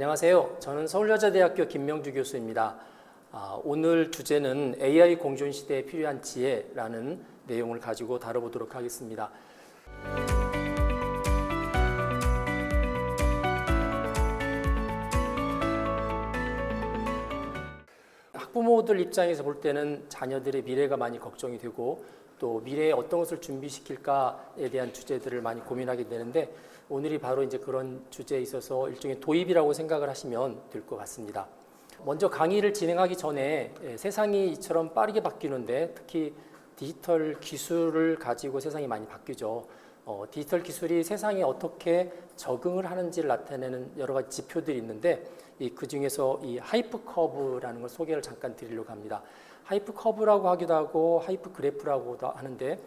안녕하세요. 저는 서울여자대학교 김명주 교수입니다. 오늘 주제는 AI 공존 시대에 필요한 지혜라는 내용을 가지고 다뤄보도록 하겠습니다. 학부모들 입장에서 볼 때는 자녀들의 미래가 많이 걱정이 되고 또 미래에 어떤 것을 준비시킬까에 대한 주제들을 많이 고민하게 되는데 오늘이 바로 이제 그런 주제에 있어서 일종의 도입이라고 생각을 하시면 될 것 같습니다. 먼저 강의를 진행하기 전에 세상이 이처럼 빠르게 바뀌는데 특히 디지털 기술을 가지고 세상이 많이 바뀌죠. 디지털 기술이 세상에 어떻게 적응을 하는지를 나타내는 여러 가지 지표들이 있는데 그 중에서 이 하이프 커브라는 걸 소개를 잠깐 드리려고 합니다. 하이프 커브라고 하기도 하고 하이프 그래프라고도 하는데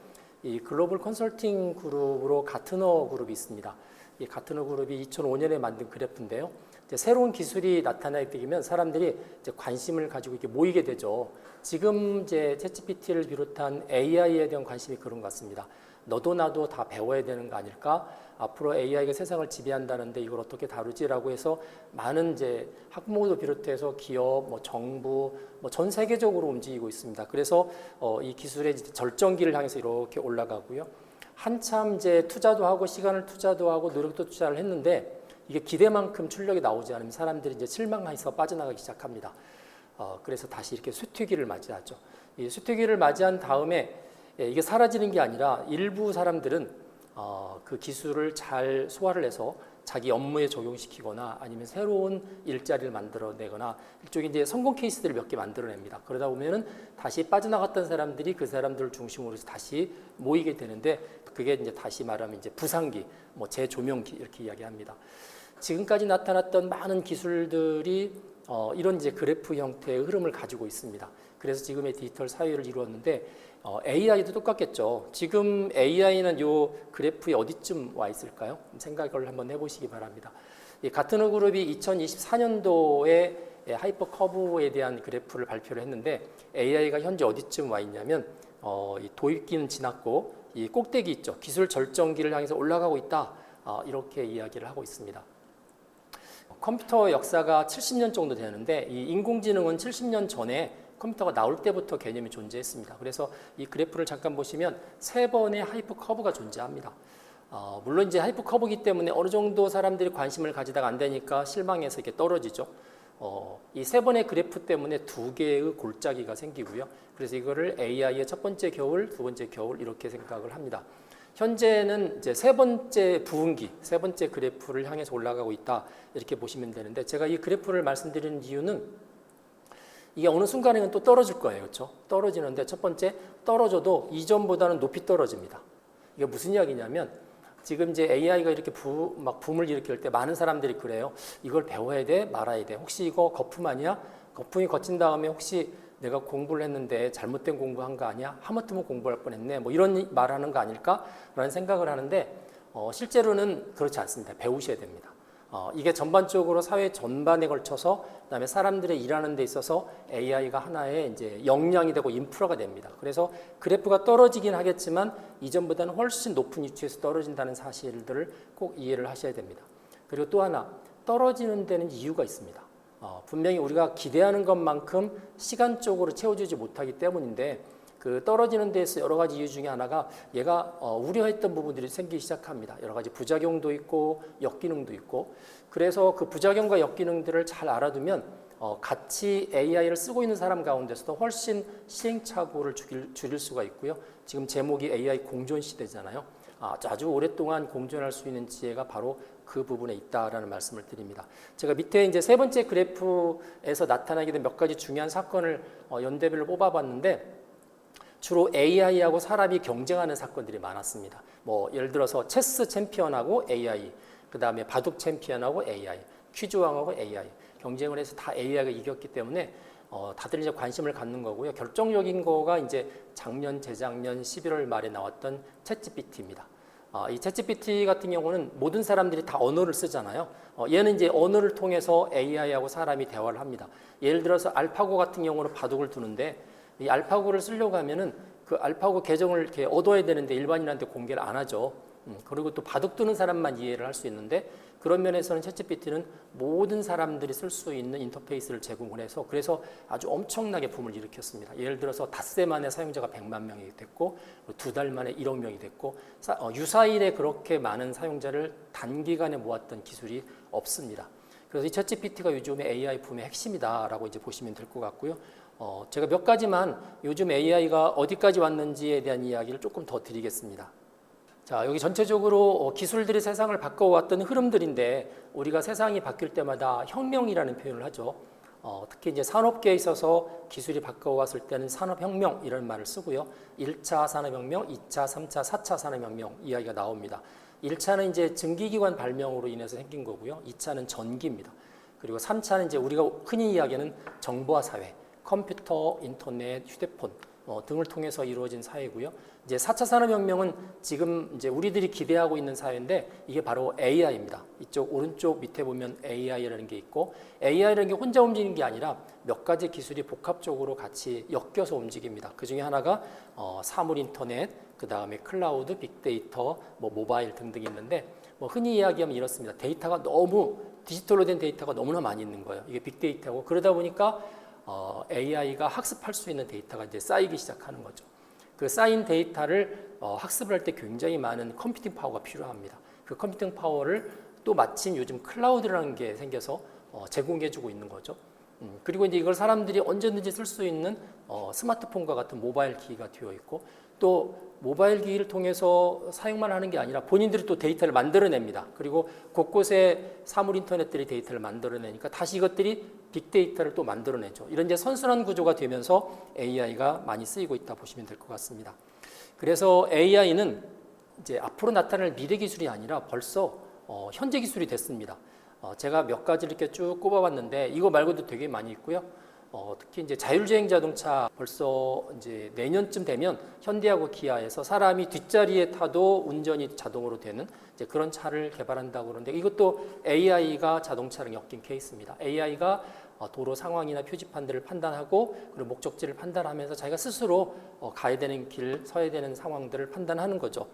이 글로벌 컨설팅 그룹으로 가트너 그룹이 있습니다. 이 가트너 그룹이 2005년에 만든 그래프인데요. 이제 새로운 기술이 나타나게 되면 사람들이 이제 관심을 가지고 이렇게 모이게 되죠. 지금 이제 챗GPT를 비롯한 AI에 대한 관심이 그런 것 같습니다. 너도 나도 다 배워야 되는 거 아닐까? 앞으로 AI가 세상을 지배한다는데 이걸 어떻게 다루지라고 해서 많은 이제 학부모도 비롯해서 기업, 정부, 전 세계적으로 움직이고 있습니다. 그래서 이 기술의 절정기를 향해서 이렇게 올라가고요. 한참 이제 투자도 하고 시간을 투자도 하고 노력도 투자를 했는데 이게 기대만큼 출력이 나오지 않으면 사람들이 이제 실망해서 빠져나가기 시작합니다. 그래서 다시 이렇게 쇠퇴기를 맞이하죠. 이 쇠퇴기를 맞이한 다음에 이게 사라지는 게 아니라 일부 사람들은 그 기술을 잘 소화를 해서 자기 업무에 적용시키거나 아니면 새로운 일자리를 만들어내거나 일종의 이제 성공 케이스들을 몇 개 만들어냅니다. 그러다 보면은 다시 빠져나갔던 사람들이 그 사람들을 중심으로 해서 다시 모이게 되는데 그게 이제 다시 말하면 이제 부상기, 재조명기 이렇게 이야기합니다. 지금까지 나타났던 많은 기술들이 이런 이제 그래프 형태의 흐름을 가지고 있습니다. 그래서 지금의 디지털 사회를 이루었는데 AI도 똑같겠죠. 지금 AI는 이 그래프에 어디쯤 와 있을까요? 생각을 한번 해보시기 바랍니다. 이 가트너 그룹이 2024년도에 하이퍼 커브에 대한 그래프를 발표를 했는데 AI가 현재 어디쯤 와 있냐면 이 도입기는 지났고 이 꼭대기 있죠. 기술 절정기를 향해서 올라가고 있다. 이렇게 이야기를 하고 있습니다. 컴퓨터 역사가 70년 정도 되는데 이 인공지능은 70년 전에 컴퓨터가 나올 때부터 개념이 존재했습니다. 그래서 이 그래프를 잠깐 보시면 세 번의 하이퍼 커브가 존재합니다. 물론 이제 하이퍼 커브이기 때문에 어느 정도 사람들이 관심을 가지다가 안 되니까 실망해서 이렇게 떨어지죠. 이 세 번의 그래프 때문에 두 개의 골짜기가 생기고요. 그래서 이거를 AI의 첫 번째 겨울, 두 번째 겨울 이렇게 생각을 합니다. 현재는 이제 세 번째 부흥기, 세 번째 그래프를 향해서 올라가고 있다 이렇게 보시면 되는데 제가 이 그래프를 말씀드리는 이유는 이게 어느 순간에는 또 떨어질 거예요. 그렇죠? 떨어지는데 첫 번째 떨어져도 이전보다는 높이 떨어집니다. 이게 무슨 이야기냐면 지금 이제 AI가 이렇게 붐을 일으킬 때 많은 사람들이 그래요. 이걸 배워야 돼? 말아야 돼? 혹시 이거 거품 아니야? 거품이 거친 다음에 혹시 내가 공부를 했는데 잘못된 공부한 거 아니야? 하마터면 공부할 뻔했네. 이런 말하는 거 아닐까? 라는 생각을 하는데 실제로는 그렇지 않습니다. 배우셔야 됩니다. 이게 전반적으로 사회 전반에 걸쳐서 그다음에 사람들의 일하는 데 있어서 AI가 하나의 이제 역량이 되고 인프라가 됩니다. 그래서 그래프가 떨어지긴 하겠지만 이전보다는 훨씬 높은 위치에서 떨어진다는 사실들을 꼭 이해를 하셔야 됩니다. 그리고 또 하나 떨어지는 데는 이유가 있습니다. 분명히 우리가 기대하는 것만큼 시간적으로 채워주지 못하기 때문인데 그 떨어지는 데에서 여러 가지 이유 중에 하나가 얘가 우려했던 부분들이 생기기 시작합니다. 여러 가지 부작용도 있고 역기능도 있고 그래서 그 부작용과 역기능들을 잘 알아두면 같이 AI를 쓰고 있는 사람 가운데서도 훨씬 시행착오를 줄일 수가 있고요. 지금 제목이 AI 공존 시대잖아요. 아주 오랫동안 공존할 수 있는 지혜가 바로 그 부분에 있다라는 말씀을 드립니다. 제가 밑에 이제 세 번째 그래프에서 나타나게 된 몇 가지 중요한 사건을 연대별로 뽑아봤는데 주로 AI하고 사람이 경쟁하는 사건들이 많았습니다. 예를 들어서 체스 챔피언하고 AI, 그 다음에 바둑 챔피언하고 AI, 퀴즈왕하고 AI 경쟁을 해서 다 AI가 이겼기 때문에 다들 이제 관심을 갖는 거고요. 결정적인 거가 이제 작년, 재작년 11월 말에 나왔던 챗GPT입니다. 이 챗GPT 같은 경우는 모든 사람들이 다 언어를 쓰잖아요. 얘는 이제 언어를 통해서 AI하고 사람이 대화를 합니다. 예를 들어서 알파고 같은 경우는 바둑을 두는데 이 알파고를 쓰려고 하면은 그 알파고 계정을 이렇게 얻어야 되는데 일반인한테 공개를 안 하죠. 그리고 또 바둑 두는 사람만 이해를 할 수 있는데 그런 면에서는 챗GPT는 모든 사람들이 쓸 수 있는 인터페이스를 제공을 해서 그래서 아주 엄청나게 붐을 일으켰습니다. 예를 들어서 닷새 만에 사용자가 100만 명이 됐고 2달 만에 1억 명이 됐고 유사일에 그렇게 많은 사용자를 단기간에 모았던 기술이 없습니다. 그래서 이 챗GPT가 요즘의 AI 붐의 핵심이다라고 이제 보시면 될 것 같고요. 제가 몇 가지만 요즘 AI가 어디까지 왔는지에 대한 이야기를 조금 더 드리겠습니다. 자, 여기 전체적으로 기술들이 세상을 바꿔왔던 흐름들인데 우리가 세상이 바뀔 때마다 혁명이라는 표현을 하죠. 특히 이제 산업계에 있어서 기술이 바꿔왔을 때는 산업혁명 이런 말을 쓰고요. 1차 산업혁명, 2차, 3차, 4차 산업혁명 이야기가 나옵니다. 1차는 이제 증기기관 발명으로 인해서 생긴 거고요. 2차는 전기입니다. 그리고 3차는 이제 우리가 흔히 이야기하는 정보화 사회, 컴퓨터, 인터넷, 휴대폰 등을 통해서 이루어진 사회고요. 이제 4차 산업혁명은 지금 이제 우리들이 기대하고 있는 사회인데 이게 바로 AI입니다. 이쪽 오른쪽 밑에 보면 AI라는 게 있고 AI라는 게 혼자 움직이는 게 아니라 몇 가지 기술이 복합적으로 같이 엮여서 움직입니다. 그 중에 하나가 사물 인터넷, 그 다음에 클라우드, 빅데이터, 모바일 등등이 있는데 흔히 이야기하면 이렇습니다. 데이터가 너무 디지털로 된 데이터가 너무나 많이 있는 거예요. 이게 빅데이터고 그러다 보니까 AI가 학습할 수 있는 데이터가 이제 쌓이기 시작하는 거죠. 그 쌓인 데이터를 학습을 할 때 굉장히 많은 컴퓨팅 파워가 필요합니다. 그 컴퓨팅 파워를 또 마침 요즘 클라우드라는 게 생겨서 제공해주고 있는 거죠. 그리고 이제 이걸 사람들이 언제든지 쓸 수 있는 스마트폰과 같은 모바일 기기가 되어 있고 또 모바일 기기를 통해서 사용만 하는 게 아니라 본인들이 또 데이터를 만들어냅니다. 그리고 곳곳에 사물 인터넷들이 데이터를 만들어내니까 다시 이것들이 빅데이터를 또 만들어내죠. 이런 이제 선순환 구조가 되면서 AI가 많이 쓰이고 있다 보시면 될 것 같습니다. 그래서 AI는 이제 앞으로 나타날 미래 기술이 아니라 벌써 현재 기술이 됐습니다. 제가 몇 가지를 이렇게 쭉 꼽아봤는데 이거 말고도 되게 많이 있고요. 특히 이제 자율주행 자동차 벌써 이제 내년쯤 되면 현대하고 기아에서 사람이 뒷자리에 타도 운전이 자동으로 되는 이제 그런 차를 개발한다고 그러는데 이것도 AI가 자동차랑 엮인 케이스입니다. AI가 도로 상황이나 표지판들을 판단하고 그리고 목적지를 판단하면서 자기가 스스로 가야 되는 길, 서야 되는 상황들을 판단하는 거죠.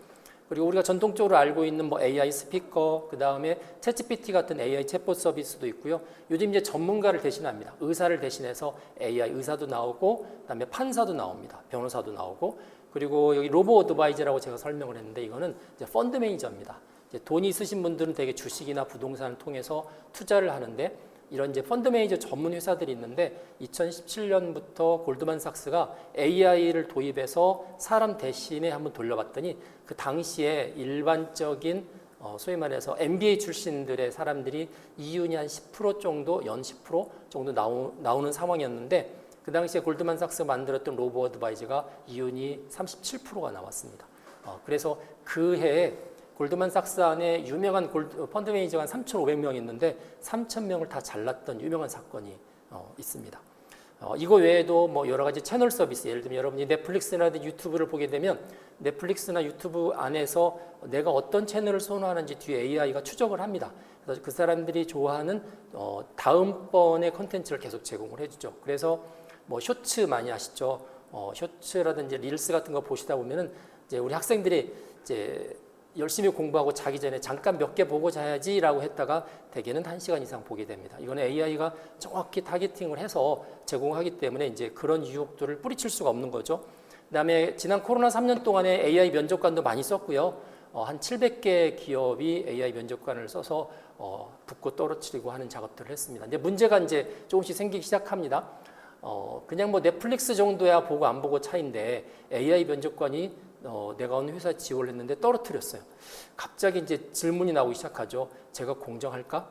그리고 우리가 전통적으로 알고 있는 AI 스피커, 그 다음에 챗GPT 같은 AI 챗봇 서비스도 있고요. 요즘 이제 전문가를 대신합니다. 의사를 대신해서 AI 의사도 나오고, 그다음에 판사도 나옵니다. 변호사도 나오고, 그리고 여기 로보 어드바이저라고 제가 설명을 했는데 이거는 이제 펀드 매니저입니다. 이제 돈이 있으신 분들은 되게 주식이나 부동산을 통해서 투자를 하는데 이런 이제 펀드 매니저 전문 회사들이 있는데 2017년부터 골드만삭스가 AI를 도입해서 사람 대신에 한번 돌려봤더니 그 당시에 일반적인 소위 말해서 MBA 출신들의 사람들이 이윤이 한 10% 정도, 연 10% 정도 나오는 상황이었는데 그 당시에 골드만삭스 만들었던 로보 어드바이저가 이윤이 37%가 나왔습니다. 그래서 그 해에 골드만삭스 안에 유명한 펀드 매니저가 한 3,500명 있는데 3,000명을 다 잘랐던 유명한 사건이 있습니다. 이거 외에도 여러 가지 채널 서비스, 예를 들면 여러분이 넷플릭스나 유튜브를 보게 되면 넷플릭스나 유튜브 안에서 내가 어떤 채널을 선호하는지 뒤에 AI가 추적을 합니다. 그래서 그 사람들이 좋아하는 다음번의 컨텐츠를 계속 제공을 해주죠. 그래서 쇼츠 많이 아시죠? 쇼츠라든지 릴스 같은 거 보시다 보면은 이제 우리 학생들이 이제 열심히 공부하고 자기 전에 잠깐 몇 개 보고 자야지라고 했다가 대개는 1시간 이상 보게 됩니다. 이거는 AI가 정확히 타겟팅을 해서 제공하기 때문에 이제 그런 유혹들을 뿌리칠 수가 없는 거죠. 그다음에 지난 코로나 3년 동안에 AI 면접관도 많이 썼고요. 한 700개 기업이 AI 면접관을 써서 붙고 떨어뜨리고 하는 작업들을 했습니다. 근데 문제가 이제 조금씩 생기기 시작합니다. 그냥 넷플릭스 정도야 보고 안 보고 차이인데 AI 면접관이 내가 어느 회사에 지원을 했는데 떨어뜨렸어요. 갑자기 이제 질문이 나오기 시작하죠. 제가 공정할까?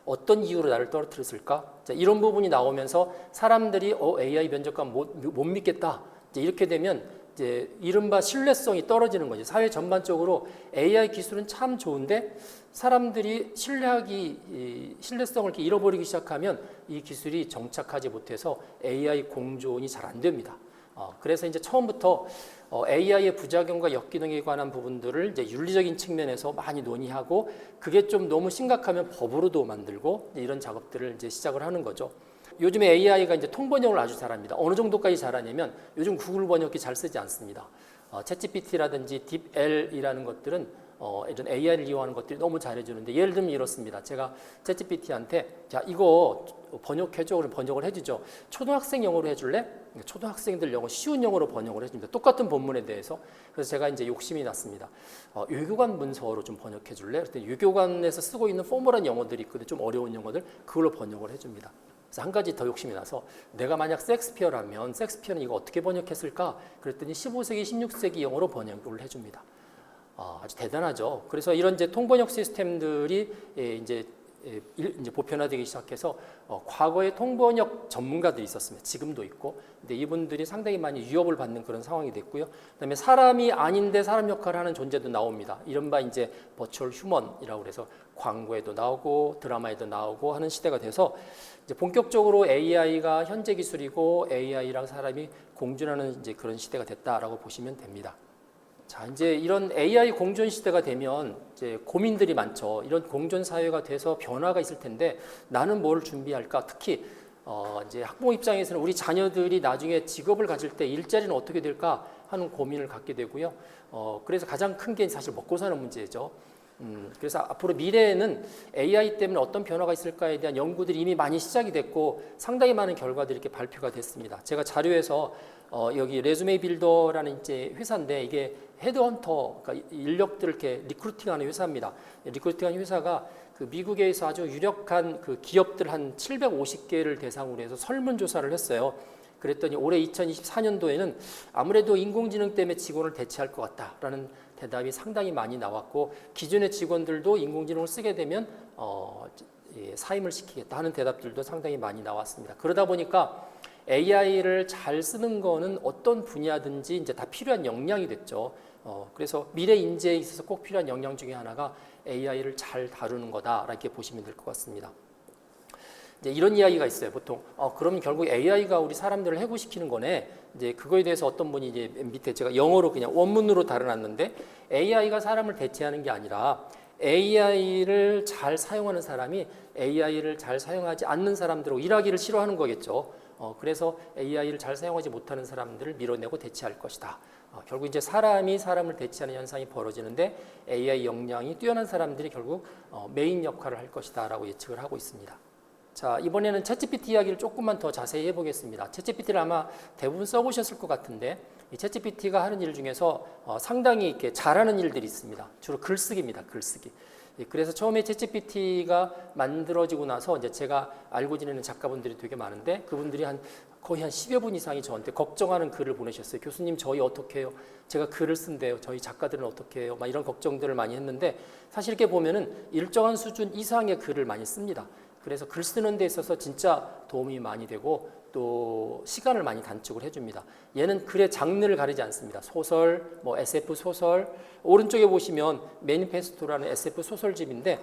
어떤 이유로 나를 떨어뜨렸을까? 자, 이런 부분이 나오면서 사람들이 AI 면접관 못 믿겠다. 이제 이렇게 되면 이제 이른바 신뢰성이 떨어지는 거죠. 사회 전반적으로 AI 기술은 참 좋은데 사람들이 신뢰성을 이렇게 잃어버리기 시작하면 이 기술이 정착하지 못해서 AI 공존이 잘 안 됩니다. 그래서 이제 처음부터 AI의 부작용과 역기능에 관한 부분들을 이제 윤리적인 측면에서 많이 논의하고 그게 좀 너무 심각하면 법으로도 만들고 이런 작업들을 이제 시작을 하는 거죠. 요즘에 AI가 이제 통번역을 아주 잘합니다. 어느 정도까지 잘하냐면 요즘 구글 번역기 잘 쓰지 않습니다. 챗GPT라든지 딥L이라는 것들은 이런 AI를 이용하는 것들이 너무 잘해주는데 예를 들면 이렇습니다. 제가 챗GPT한테 자 이거 번역해줘. 그럼 번역을 해주죠. 초등학생 영어로 해줄래? 초등학생들 영어 쉬운 영어로 번역을 해줍니다. 똑같은 본문에 대해서. 그래서 제가 이제 욕심이 났습니다. 유교관 문서로 좀 번역해줄래? 그랬더니 유교관에서 쓰고 있는 포멀한 영어들이 있거든요. 좀 어려운 영어들 그걸로 번역을 해줍니다. 그래서 한 가지 더 욕심이 나서 내가 만약 섹스피어라면 섹스피어는 이거 어떻게 번역했을까? 그랬더니 15세기, 16세기 영어로 번역을 해줍니다. 아주 대단하죠. 그래서 이런 이제 통번역 시스템들이 이제 보편화되기 시작해서 과거에 통번역 전문가들이 있었습니다. 지금도 있고, 근데 이분들이 상당히 많이 위협을 받는 그런 상황이 됐고요. 그다음에 사람이 아닌데 사람 역할을 하는 존재도 나옵니다. 이른바 이제 버추얼 휴먼이라고 그래서 광고에도 나오고 드라마에도 나오고 하는 시대가 돼서 이제 본격적으로 AI가 현재 기술이고 AI랑 사람이 공존하는 이제 그런 시대가 됐다라고 보시면 됩니다. 자, 이제 이런 AI 공존 시대가 되면 이제 고민들이 많죠. 이런 공존 사회가 돼서 변화가 있을 텐데 나는 뭘 준비할까? 특히 이제 학부모 입장에서는 우리 자녀들이 나중에 직업을 가질 때 일자리는 어떻게 될까 하는 고민을 갖게 되고요. 그래서 가장 큰 게 사실 먹고 사는 문제죠. 그래서 앞으로 미래에는 AI 때문에 어떤 변화가 있을까에 대한 연구들이 이미 많이 시작이 됐고 상당히 많은 결과들이 이렇게 발표가 됐습니다. 제가 자료에서 여기 레주메 빌더라는 이제 회사인데 이게 헤드헌터, 그러니까 인력들을 이렇게 리크루팅하는 회사입니다. 리크루팅하는 회사가 그 미국에서 아주 유력한 그 기업들 한 750개를 대상으로 해서 설문조사를 했어요. 그랬더니 올해 2024년도에는 아무래도 인공지능 때문에 직원을 대체할 것 같다라는 대답이 상당히 많이 나왔고 기존의 직원들도 인공지능을 쓰게 되면 사임을 시키겠다 하는 대답들도 상당히 많이 나왔습니다. 그러다 보니까 AI를 잘 쓰는 거는 어떤 분야든지 이제 다 필요한 역량이 됐죠. 그래서 미래 인재에 있어서 꼭 필요한 역량 중에 하나가 AI를 잘 다루는 거다 이렇게 보시면 될 것 같습니다. 이제 이런 이야기가 있어요. 보통 그럼 결국 AI가 우리 사람들을 해고시키는 거네. 이제 그거에 대해서 어떤 분이 이제 밑에 제가 영어로 그냥 원문으로 달아놨는데 AI가 사람을 대체하는 게 아니라 AI를 잘 사용하는 사람이 AI를 잘 사용하지 않는 사람들하고 일하기를 싫어하는 거겠죠. 그래서 AI를 잘 사용하지 못하는 사람들을 밀어내고 대체할 것이다. 결국 이제 사람이 사람을 대체하는 현상이 벌어지는데 AI 역량이 뛰어난 사람들이 결국 메인 역할을 할 것이다라고 예측을 하고 있습니다. 자, 이번에는 챗GPT 이야기를 조금만 더 자세히 해보겠습니다. 챗GPT를 아마 대부분 써보셨을 것 같은데 이 챗GPT가 하는 일 중에서 상당히 이렇게 잘하는 일들이 있습니다. 주로 글쓰기입니다. 글쓰기. 그래서 처음에 챗GPT가 만들어지고 나서 이제 제가 알고 지내는 작가분들이 되게 많은데 그분들이 거의 한 10여 분 이상이 저한테 걱정하는 글을 보내셨어요. 교수님 저희 어떻게 해요? 제가 글을 쓴대요. 저희 작가들은 어떻게 해요? 막 이런 걱정들을 많이 했는데 사실 이렇게 보면은 일정한 수준 이상의 글을 많이 씁니다. 그래서 글 쓰는 데 있어서 진짜 도움이 많이 되고 또 시간을 많이 단축을 해줍니다. 얘는 글의 장르를 가리지 않습니다. 소설, 뭐 SF 소설, 오른쪽에 보시면 매니페스토라는 SF 소설집인데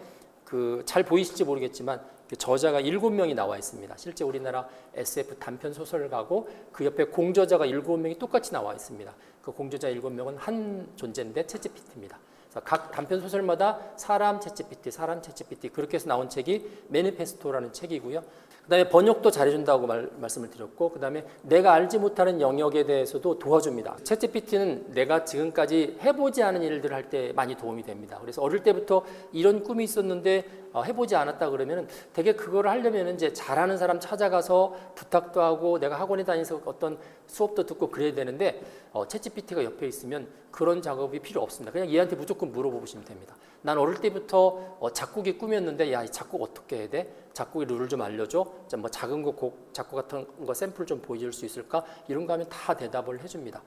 잘 보이실지 모르겠지만 저자가 7명이 나와 있습니다. 실제 우리나라 SF 단편 소설가고 그 옆에 공저자가 7명이 똑같이 나와 있습니다. 그 공저자 7명은 한 존재인데 챗GPT입니다. 각 단편 소설마다 사람 챗GPT 그렇게 해서 나온 책이 매니페스토라는 책이고요. 그다음에 번역도 잘해준다고 말씀을 드렸고 그다음에 내가 알지 못하는 영역에 대해서도 도와줍니다. 챗GPT는 내가 지금까지 해보지 않은 일들을 할 때 많이 도움이 됩니다. 그래서 어릴 때부터 이런 꿈이 있었는데 해보지 않았다 그러면은 되게 그거를 하려면 이제 잘하는 사람 찾아가서 부탁도 하고 내가 학원에 다니면서 어떤 수업도 듣고 그래야 되는데 챗GPT가 옆에 있으면 그런 작업이 필요 없습니다. 그냥 얘한테 무조건 물어보시면 됩니다. 난 어릴 때부터 작곡이 꿈이었는데 야, 이 작곡 어떻게 해야 돼? 작곡의 룰을 좀 알려줘. 뭐 작은 곡 작곡 같은 거 샘플 좀 보여줄 수 있을까? 이런 거 하면 다 대답을 해줍니다.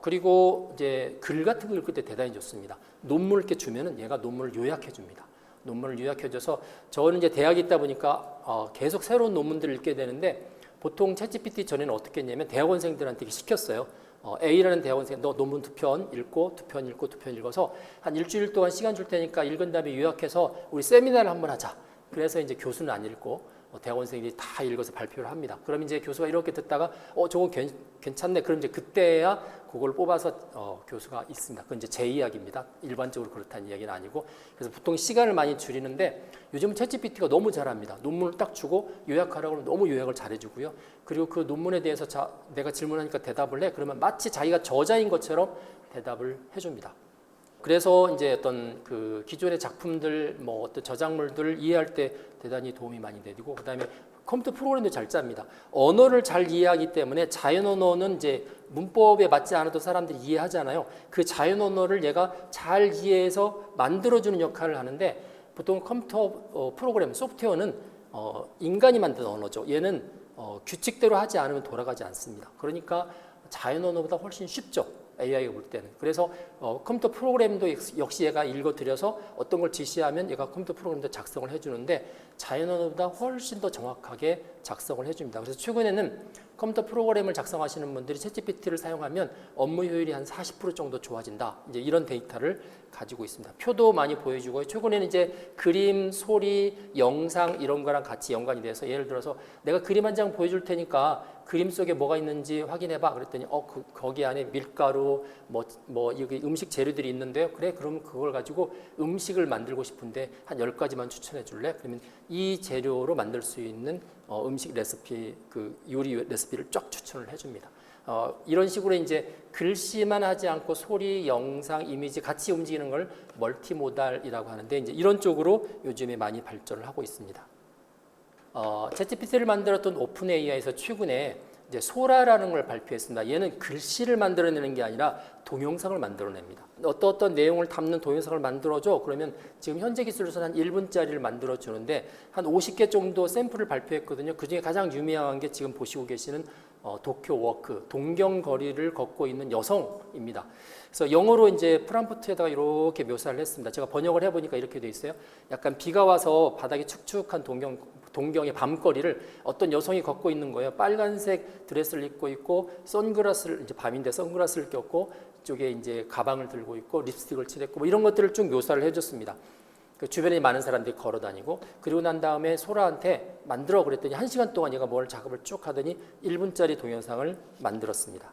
그리고 이제 글 같은 거 읽을 때 대단히 좋습니다. 논문 이렇게 주면은 얘가 논문을 요약해 줍니다. 논문을 요약해줘서 저는 이제 대학에 있다 보니까 계속 새로운 논문들을 읽게 되는데 보통 챗GPT 전에는 어떻게 했냐면 대학원생들한테 시켰어요. A라는 대학원생 너 논문 2편 읽고 2편 읽고 2편 읽어서 한 일주일 동안 시간 줄 테니까 읽은 다음에 요약해서 우리 세미나를 한번 하자. 그래서 이제 교수는 안 읽고 대학원생들이 다 읽어서 발표를 합니다. 그럼 이제 교수가 이렇게 듣다가 저거 괜찮네. 그럼 이제 그때야 그걸 뽑아서 교수가 있습니다. 그건 이제 제 이야기입니다. 일반적으로 그렇다는 이야기는 아니고. 그래서 보통 시간을 많이 줄이는데 요즘은 챗GPT가 너무 잘합니다. 논문을 딱 주고 요약하라고 하면 너무 요약을 잘해주고요. 그리고 그 논문에 대해서 내가 질문하니까 대답을 해. 그러면 마치 자기가 저자인 것처럼 대답을 해줍니다. 그래서 이제 어떤 그 기존의 작품들, 어떤 저작물들을 이해할 때 대단히 도움이 많이 되고, 그다음에 컴퓨터 프로그램도 잘 짭니다. 언어를 잘 이해하기 때문에 자연 언어는 이제 문법에 맞지 않아도 사람들이 이해하잖아요. 그 자연 언어를 얘가 잘 이해해서 만들어주는 역할을 하는데, 보통 컴퓨터 프로그램, 소프트웨어는 인간이 만든 언어죠. 얘는 규칙대로 하지 않으면 돌아가지 않습니다. 그러니까 자연 언어보다 훨씬 쉽죠. AI가 볼 때는. 그래서 컴퓨터 프로그램도 역시 얘가 읽어드려서 어떤 걸 지시하면 얘가 컴퓨터 프로그램도 작성을 해주는데 자연 언어보다 훨씬 더 정확하게 작성을 해줍니다. 그래서 최근에는 컴퓨터 프로그램을 작성하시는 분들이 챗GPT를 사용하면 업무 효율이 한 40% 정도 좋아진다. 이제 이런 데이터를 가지고 있습니다. 표도 많이 보여주고 최근에는 이제 그림, 소리, 영상 이런 거랑 같이 연관이 돼서 예를 들어서 내가 그림 한 장 보여줄 테니까 그림 속에 뭐가 있는지 확인해봐. 그랬더니 거기 안에 밀가루, 여기 음식 재료들이 있는데요. 그래, 그럼 그걸 가지고 음식을 만들고 싶은데 한 10가지만 추천해 줄래? 그러면 이 재료로 만들 수 있는 음식 레시피, 그 요리 레시피를 쫙 추천을 해줍니다. 이런 식으로 이제 글씨만 하지 않고 소리, 영상, 이미지 같이 움직이는 걸 멀티모달이라고 하는데 이제 이런 쪽으로 요즘에 많이 발전을 하고 있습니다. 챗GPT를 만들었던 오픈 AI에서 최근에 이제 소라라는 걸 발표했습니다. 얘는 글씨를 만들어내는 게 아니라 동영상을 만들어냅니다. 어떤 내용을 담는 동영상을 만들어줘. 그러면 지금 현재 기술로서는 한 1분짜리를 만들어주는데 한 50개 정도 샘플을 발표했거든요. 그중에 가장 유명한 게 지금 보시고 계시는 도쿄 워크, 동경거리를 걷고 있는 여성입니다. 그래서 영어로 이제 프롬프트에다가 이렇게 묘사를 했습니다. 제가 번역을 해보니까 이렇게 돼 있어요. 약간 비가 와서 바닥이 축축한 동경의 밤거리를 어떤 여성이 걷고 있는 거예요. 빨간색 드레스를 입고 있고 선글라스를 이제 밤인데 선글라스를 꼈고 이쪽에 이제 가방을 들고 있고 립스틱을 칠했고 이런 것들을 쭉 묘사를 해줬습니다. 그 주변에 많은 사람들이 걸어 다니고 그리고 난 다음에 소라한테 만들어 그랬더니 1시간 동안 얘가 뭘 작업을 쭉 하더니 1분짜리 동영상을 만들었습니다.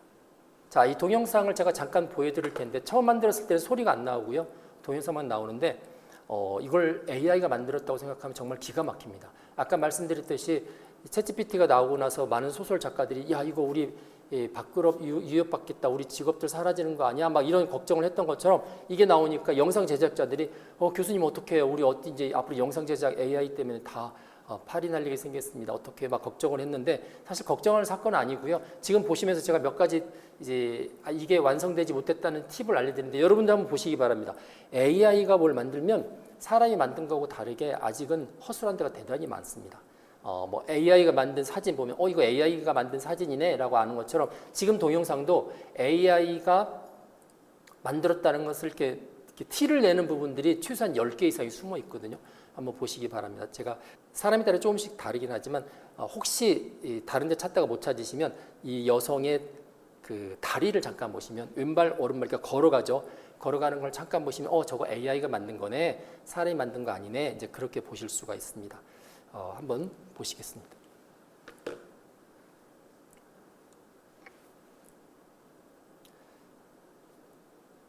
자, 이 동영상을 제가 잠깐 보여드릴 텐데 처음 만들었을 때는 소리가 안 나오고요. 동영상만 나오는데 이걸 AI가 만들었다고 생각하면 정말 기가 막힙니다. 아까 말씀드렸듯이 챗GPT가 나오고 나서 많은 소설 작가들이 야 이거 우리 밥그릇 위협받겠다, 우리 직업들 사라지는 거 아니야? 막 이런 걱정을 했던 것처럼 이게 나오니까 영상 제작자들이 교수님 어떻게 해요? 우리 이제 앞으로 영상 제작 AI 때문에 다 팔이 날리게 생겼습니다. 어떻게 막 걱정을 했는데 사실 걱정할 사건은 아니고요. 지금 보시면서 제가 몇 가지 이제 이게 완성되지 못했다는 팁을 알려드리는데 여러분도 한번 보시기 바랍니다. AI가 뭘 만들면 사람이 만든 거하고 다르게 아직은 허술한 데가 대단히 많습니다. AI가 만든 사진 보면 이거 AI가 만든 사진이네 라고 아는 것처럼 지금 동영상도 AI가 만들었다는 것을 이렇게 티를 내는 부분들이 최소한 10개 이상이 숨어 있거든요. 한번 보시기 바랍니다. 제가 사람에 따라 조금씩 다르긴 하지만 혹시 다른 데 찾다가 못 찾으시면 이 여성의 그 다리를 잠깐 보시면 왼발 오른발 이렇게 걸어가죠. 걸어가는 걸 잠깐 보시면 저거 AI가 만든 거네, 사람이 만든 거 아니네, 이제 그렇게 보실 수가 있습니다. 한번 보시겠습니다.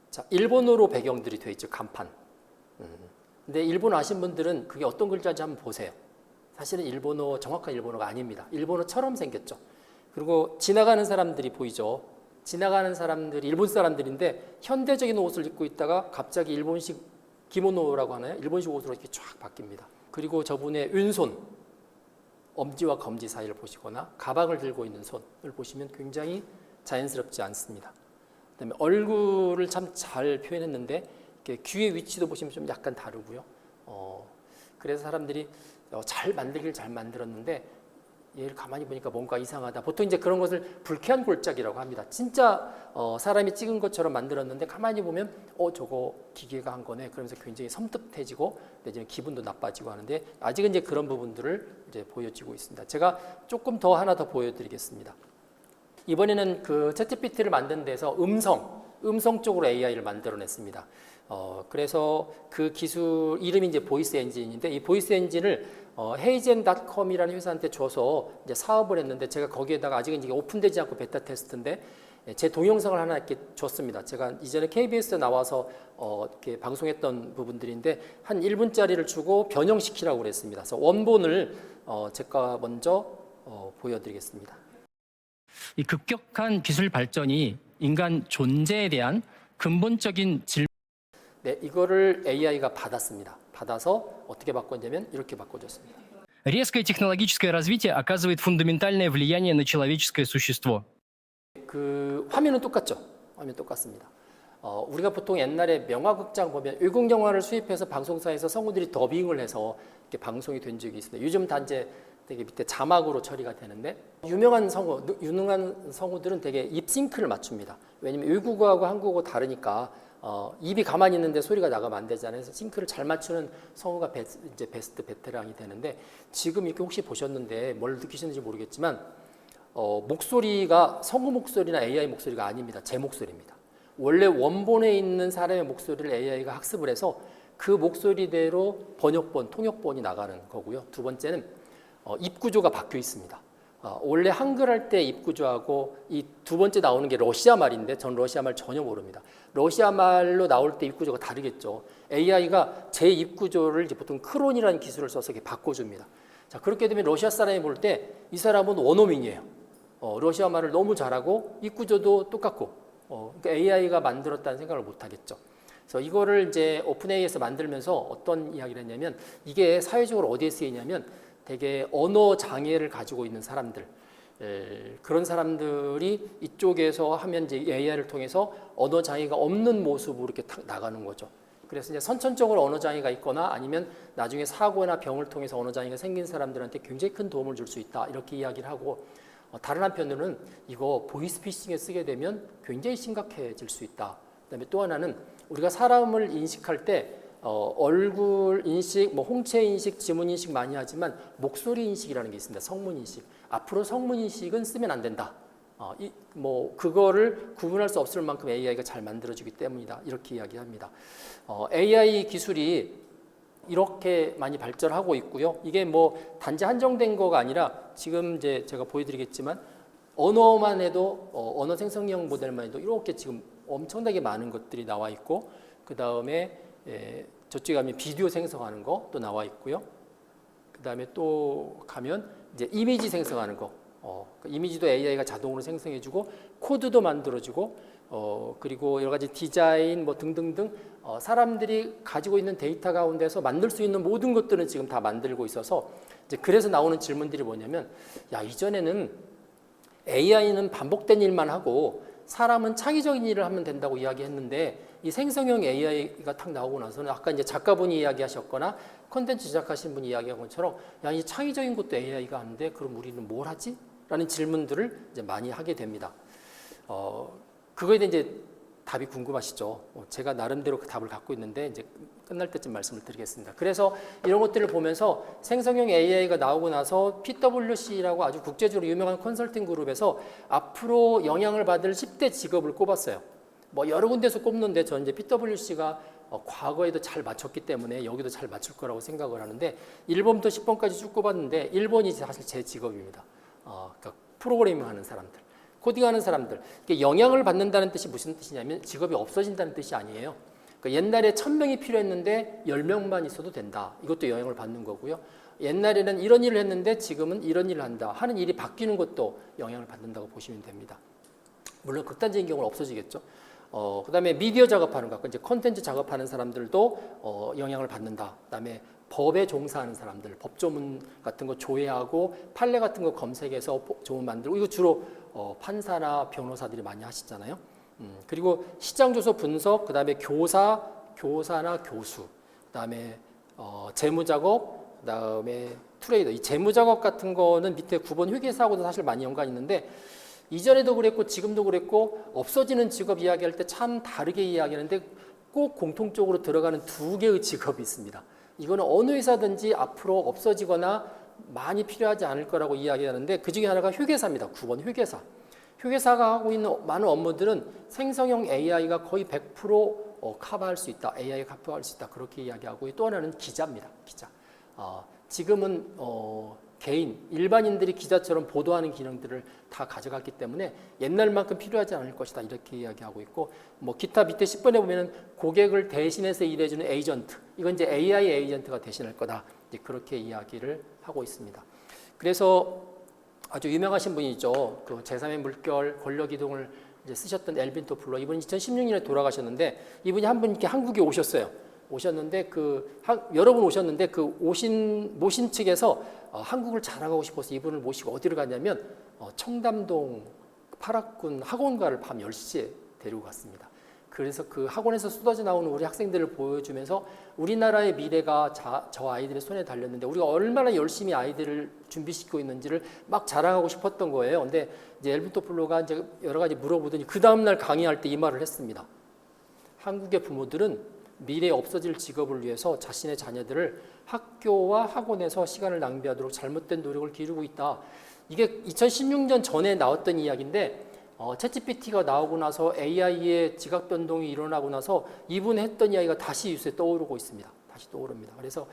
자, 일본어로 배경들이 되어 있죠. 간판. 근데 일본어 아신 분들은 그게 어떤 글자인지 한번 보세요. 사실은 일본어, 정확한 일본어가 아닙니다. 일본어처럼 생겼죠. 그리고 지나가는 사람들이 보이죠. 지나가는 사람들이 일본 사람들인데 현대적인 옷을 입고 있다가 갑자기 일본식 기모노라고 하나요? 일본식 옷으로 이렇게 쫙 바뀝니다. 그리고 저분의 왼손, 엄지와 검지 사이를 보시거나 가방을 들고 있는 손을 보시면 굉장히 자연스럽지 않습니다. 그다음에 얼굴을 참 잘 표현했는데 귀의 위치도 보시면 좀 약간 다르고요. 그래서 사람들이 잘 만들길 잘 만들었는데 얘를 가만히 보니까 뭔가 이상하다. 보통 이제 그런 것을 불쾌한 골짜기라고 합니다. 진짜 사람이 찍은 것처럼 만들었는데 가만히 보면 저거 기계가 한 거네. 그러면서 굉장히 섬뜩해지고 내지는 기분도 나빠지고 하는데 아직은 이제 그런 부분들을 이제 보여지고 있습니다. 제가 조금 더 하나 더 보여드리겠습니다. 이번에는 그 챗GPT를 만든 데서 음성 쪽으로 AI를 만들어냈습니다. 그래서 그 기술 이름이 이제 보이스 엔진인데 이 보이스 엔진을 헤이젠닷컴이라는 회사한테 줘서 이제 사업을 했는데 제가 거기에다가 아직은 이게 오픈되지 않고 베타 테스트인데 제 동영상을 하나 이렇게 줬습니다. 제가 이전에 KBS에 나와서 이렇게 방송했던 부분들인데 한 1분짜리를 주고 변형시키라고 그랬습니다. 그래서 원본을 제가 먼저 보여드리겠습니다. 이 급격한 기술 발전이 인간 존재에 대한 근본적인 질문. 네, 이거를 AI가 받았습니다. 받아서 어떻게 바꿨냐면 이렇게 바꿔줬습니다. Резкое технологическое развитие оказывает фундаментальное влияние на человеческое существо. 그 화면은 똑같죠? 화면 똑같습니다. 우리가 보통 옛날에 명화극장 보면 외국 영화를 수입해서 방송사에서 성우들이 더빙을 해서 이렇게 방송이 된 적이 있습니다. 요즘 다 이제 되게 밑에 자막으로 처리가 되는데 유명한 성우들은 되게 입 싱크를 맞춥니다. 왜냐면 외국어하고 한국어 다르니까 입이 가만히 있는데 소리가 나가면 안 되잖아요. 그래서 싱크를 잘 맞추는 성우가 이제 베스트 베테랑이 되는데 지금 이렇게 혹시 보셨는데 뭘 느끼시는지 모르겠지만 목소리가 성우 목소리나 AI 목소리가 아닙니다. 제 목소리입니다. 원래 원본에 있는 사람의 목소리를 AI가 학습을 해서 그 목소리대로 번역본, 통역본이 나가는 거고요. 두 번째는 입 구조가 바뀌어 있습니다. 원래 한글 할 때 입 구조하고 이 두 번째 나오는 게 러시아 말인데 전 러시아 말 전혀 모릅니다. 러시아 말로 나올 때 입 구조가 다르겠죠. AI가 제 입 구조를 이제 보통 크론이라는 기술을 써서 이렇게 바꿔줍니다. 자, 그렇게 되면 러시아 사람이 볼 때 이 사람은 원어민이에요. 러시아 말을 너무 잘하고 입 구조도 똑같고 그러니까 AI가 만들었다는 생각을 못 하겠죠. 그래서 이거를 이제 오픈AI에서 만들면서 어떤 이야기를 했냐면 이게 사회적으로 어디에 쓰이냐면 되게 언어 장애를 가지고 있는 사람들 그런 사람들이 이쪽에서 하면 이제 AI를 통해서 언어 장애가 없는 모습으로 이렇게 탁 나가는 거죠. 그래서 이제 선천적으로 언어 장애가 있거나 아니면 나중에 사고나 병을 통해서 언어 장애가 생긴 사람들한테 굉장히 큰 도움을 줄 수 있다 이렇게 이야기를 하고 다른 한편으로는 이거 보이스피싱에 쓰게 되면 굉장히 심각해질 수 있다. 그다음에 또 하나는 우리가 사람을 인식할 때 얼굴 인식, 뭐 홍채 인식, 지문 인식 많이 하지만 목소리 인식이라는 게 있습니다. 성문 인식. 앞으로 성문 인식은 쓰면 안 된다. 그거를 구분할 수 없을 만큼 AI가 잘 만들어지기 때문이다. 이렇게 이야기합니다. AI 기술이 이렇게 많이 발전하고 있고요. 이게 뭐 단지 한정된 거가 아니라 지금 이제 제가 보여드리겠지만 언어만 해도 언어 생성형 모델만 해도 이렇게 지금 엄청나게 많은 것들이 나와 있고 그 다음에 저쪽에 가면 비디오 생성하는 거 또 나와 있고요. 그 다음에 또 가면 이제 이미지 생성하는 거, 그 이미지도 AI가 자동으로 생성해주고 코드도 만들어주고 그리고 여러 가지 디자인 뭐 등등등 사람들이 가지고 있는 데이터 가운데서 만들 수 있는 모든 것들은 지금 다 만들고 있어서 이제 그래서 나오는 질문들이 뭐냐면 야 이전에는 AI는 반복된 일만 하고 사람은 창의적인 일을 하면 된다고 이야기했는데 이 생성형 AI가 탁 나오고 나서는 아까 이제 작가분이 이야기하셨거나 콘텐츠 제작하신 분이 이야기한 것처럼 야 이 창의적인 것도 AI가 하는데 그럼 우리는 뭘 하지? 라는 질문들을 이제 많이 하게 됩니다. 그거에 대해 이제 답이 궁금하시죠? 제가 나름대로 그 답을 갖고 있는데 이제 끝날 때쯤 말씀을 드리겠습니다. 그래서 이런 것들을 보면서 생성형 AI가 나오고 나서 PwC라고 아주 국제적으로 유명한 컨설팅 그룹에서 앞으로 영향을 받을 10대 직업을 꼽았어요. 뭐 여러 군데서 꼽는데 저는 이제 PwC가 과거에도 잘 맞췄기 때문에 여기도 잘 맞출 거라고 생각을 하는데 1번부터 10번까지 쭉 꼽았는데 1번이 사실 제 직업입니다. 그러니까 프로그래밍 하는 사람들. 코딩하는 사람들, 영향을 받는다는 뜻이 무슨 뜻이냐면 직업이 없어진다는 뜻이 아니에요. 그러니까 옛날에 1000명이 필요했는데 10명만 있어도 된다. 이것도 영향을 받는 거고요. 옛날에는 이런 일을 했는데 지금은 이런 일을 한다. 하는 일이 바뀌는 것도 영향을 받는다고 보시면 됩니다. 물론 극단적인 경우는 없어지겠죠. 그다음에 미디어 작업하는 거, 이제 컨텐츠 작업하는 사람들도 영향을 받는다. 그다음에 법에 종사하는 사람들, 법조문 같은 거 조회하고 판례 같은 거 검색해서 조문 만들고 이거 주로 판사나 변호사들이 많이 하시잖아요. 그리고 시장 조사 분석, 그다음에 교사나 교수, 그다음에 재무 작업, 그다음에 트레이더. 이 재무 작업 같은 거는 밑에 9번 회계사하고도 사실 많이 연관이 있는데 이전에도 그랬고 지금도 그랬고 없어지는 직업 이야기할 때 참 다르게 이야기하는데 꼭 공통적으로 들어가는 두 개의 직업이 있습니다. 이거는 어느 회사든지 앞으로 없어지거나 많이 필요하지 않을 거라고 이야기하는데 그 중에 하나가 회계사입니다. 9번 회계사. 회사가 하고 있는 많은 업무들은 생성형 AI가 거의 100% 커버할 수 있다. AI가 커버할 수 있다. 그렇게 이야기하고 또 하나는 기자입니다. 기자. 지금은 개인, 일반인들이 기자처럼 보도하는 기능들을 다 가져갔기 때문에 옛날만큼 필요하지 않을 것이다. 이렇게 이야기하고 있고 뭐 기타 밑에 10번에 보면은 고객을 대신해서 일해주는 에이전트. 이건 이제 AI 에이전트가 대신할 거다. 이제 그렇게 이야기를 하고 있습니다. 그래서 아주 유명하신 분이죠. 그 제3의 물결 권력 이동을 이제 쓰셨던 엘빈 토플러. 이분이 2016년에 돌아가셨는데 이분이 한 분 이렇게 한국에 오셨어요. 오셨는데 여러 분 오셨는데 그 모신 측에서 한국을 자랑하고 싶어서 이분을 모시고 어디를 갔냐면 청담동 파락군 학원가를 밤 10시에 데리고 갔습니다. 그래서 그 학원에서 쏟아져 나오는 우리 학생들을 보여주면서 우리나라의 미래가 저 아이들의 손에 달렸는데 우리가 얼마나 열심히 아이들을 준비시키고 있는지를 막 자랑하고 싶었던 거예요. 근데 이제 엘빈 토플러가 이제 여러 가지 물어보더니 그 다음날 강의할 때 이 말을 했습니다. 한국의 부모들은 미래에 없어질 직업을 위해서 자신의 자녀들을 학교와 학원에서 시간을 낭비하도록 잘못된 노력을 기르고 있다. 이게 2016년 전에 나왔던 이야기인데 챗GPT가 나오고 나서 AI의 지각 변동이 일어나고 나서 이분이 했던 이야기가 다시 뉴스에 떠오르고 있습니다. 다시 떠오릅니다. 그래서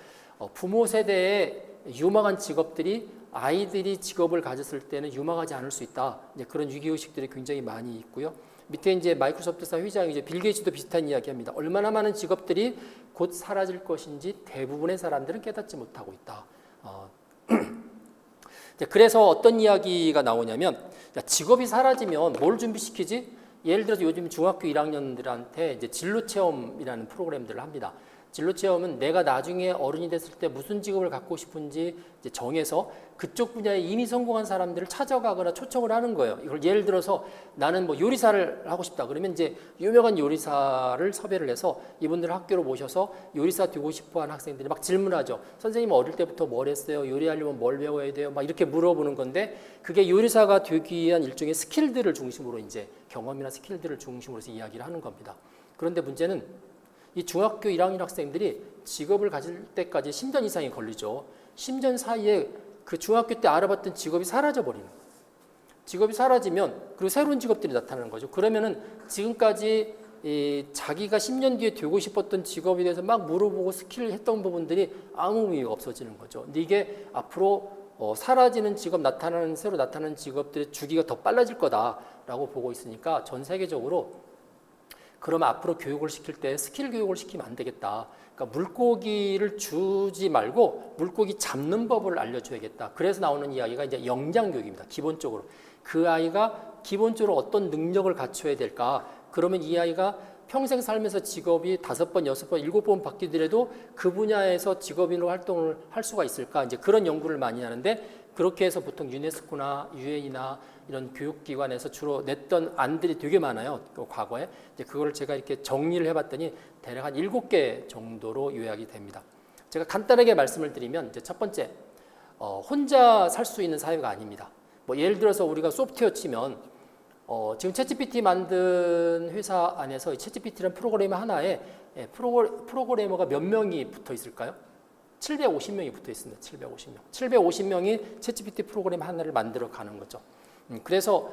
부모 세대의 유망한 직업들이 아이들이 직업을 가졌을 때는 유망하지 않을 수 있다. 이제 그런 위기의식들이 굉장히 많이 있고요. 밑에 이제 마이크로소프트사 회장이 이제 빌 게이츠도 비슷한 이야기합니다. 얼마나 많은 직업들이 곧 사라질 것인지 대부분의 사람들은 깨닫지 못하고 있다. 그래서 어떤 이야기가 나오냐면 직업이 사라지면 뭘 준비시키지? 예를 들어서 요즘 중학교 1학년들한테 이제 진로 체험이라는 프로그램들을 합니다. 진로 체험은 내가 나중에 어른이 됐을 때 무슨 직업을 갖고 싶은지 이제 정해서 그쪽 분야에 이미 성공한 사람들을 찾아가거나 초청을 하는 거예요. 이걸 예를 들어서 나는 뭐 요리사를 하고 싶다. 그러면 이제 유명한 요리사를 섭외를 해서 이분들을 학교로 모셔서 요리사 되고 싶어하는 학생들이 막 질문하죠. 선생님 어릴 때부터 뭘 했어요? 요리하려면 뭘 배워야 돼요? 막 이렇게 물어보는 건데 그게 요리사가 되기 위한 일종의 스킬들을 중심으로 이제 경험이나 스킬들을 중심으로 해서 이야기를 하는 겁니다. 그런데 문제는 이 중학교 1학년 학생들이 직업을 가질 때까지 10년 이상이 걸리죠. 10년 사이에 그 중학교 때 알아봤던 직업이 사라져버리는 거예요. 직업이 사라지면 그리고 새로운 직업들이 나타나는 거죠. 그러면은 지금까지 자기가 10년 뒤에 되고 싶었던 직업에 대해서 막 물어보고 스킬을 했던 부분들이 아무 의미가 없어지는 거죠. 근데 이게 앞으로 사라지는 직업, 새로 나타나는 직업들의 주기가 더 빨라질 거다라고 보고 있으니까 전 세계적으로 그러면 앞으로 교육을 시킬 때 스킬 교육을 시키면 안 되겠다. 그러니까 물고기를 주지 말고 물고기 잡는 법을 알려줘야겠다. 그래서 나오는 이야기가 이제 역량 교육입니다. 기본적으로. 그 아이가 기본적으로 어떤 능력을 갖춰야 될까? 그러면 이 아이가 평생 살면서 직업이 5번, 6번, 7번 바뀌더라도 그 분야에서 직업인으로 활동을 할 수가 있을까? 이제 그런 연구를 많이 하는데 그렇게 해서 보통 유네스코나 유엔이나 이런 교육기관에서 주로 냈던 안들이 되게 많아요. 과거에. 이제 그거를 제가 이렇게 정리를 해봤더니 대략 한 7개 정도로 요약이 됩니다. 제가 간단하게 말씀을 드리면 이제 첫 번째, 혼자 살 수 있는 사회가 아닙니다. 뭐 예를 들어서 우리가 소프트웨어 치면 지금 챗GPT 만든 회사 안에서 이 챗GPT라는 프로그램 하나에 프로그래머가 몇 명이 붙어 있을까요? 750명이 붙어 있습니다. 750명. 750명이 챗GPT 프로그램 하나를 만들어 가는 거죠. 그래서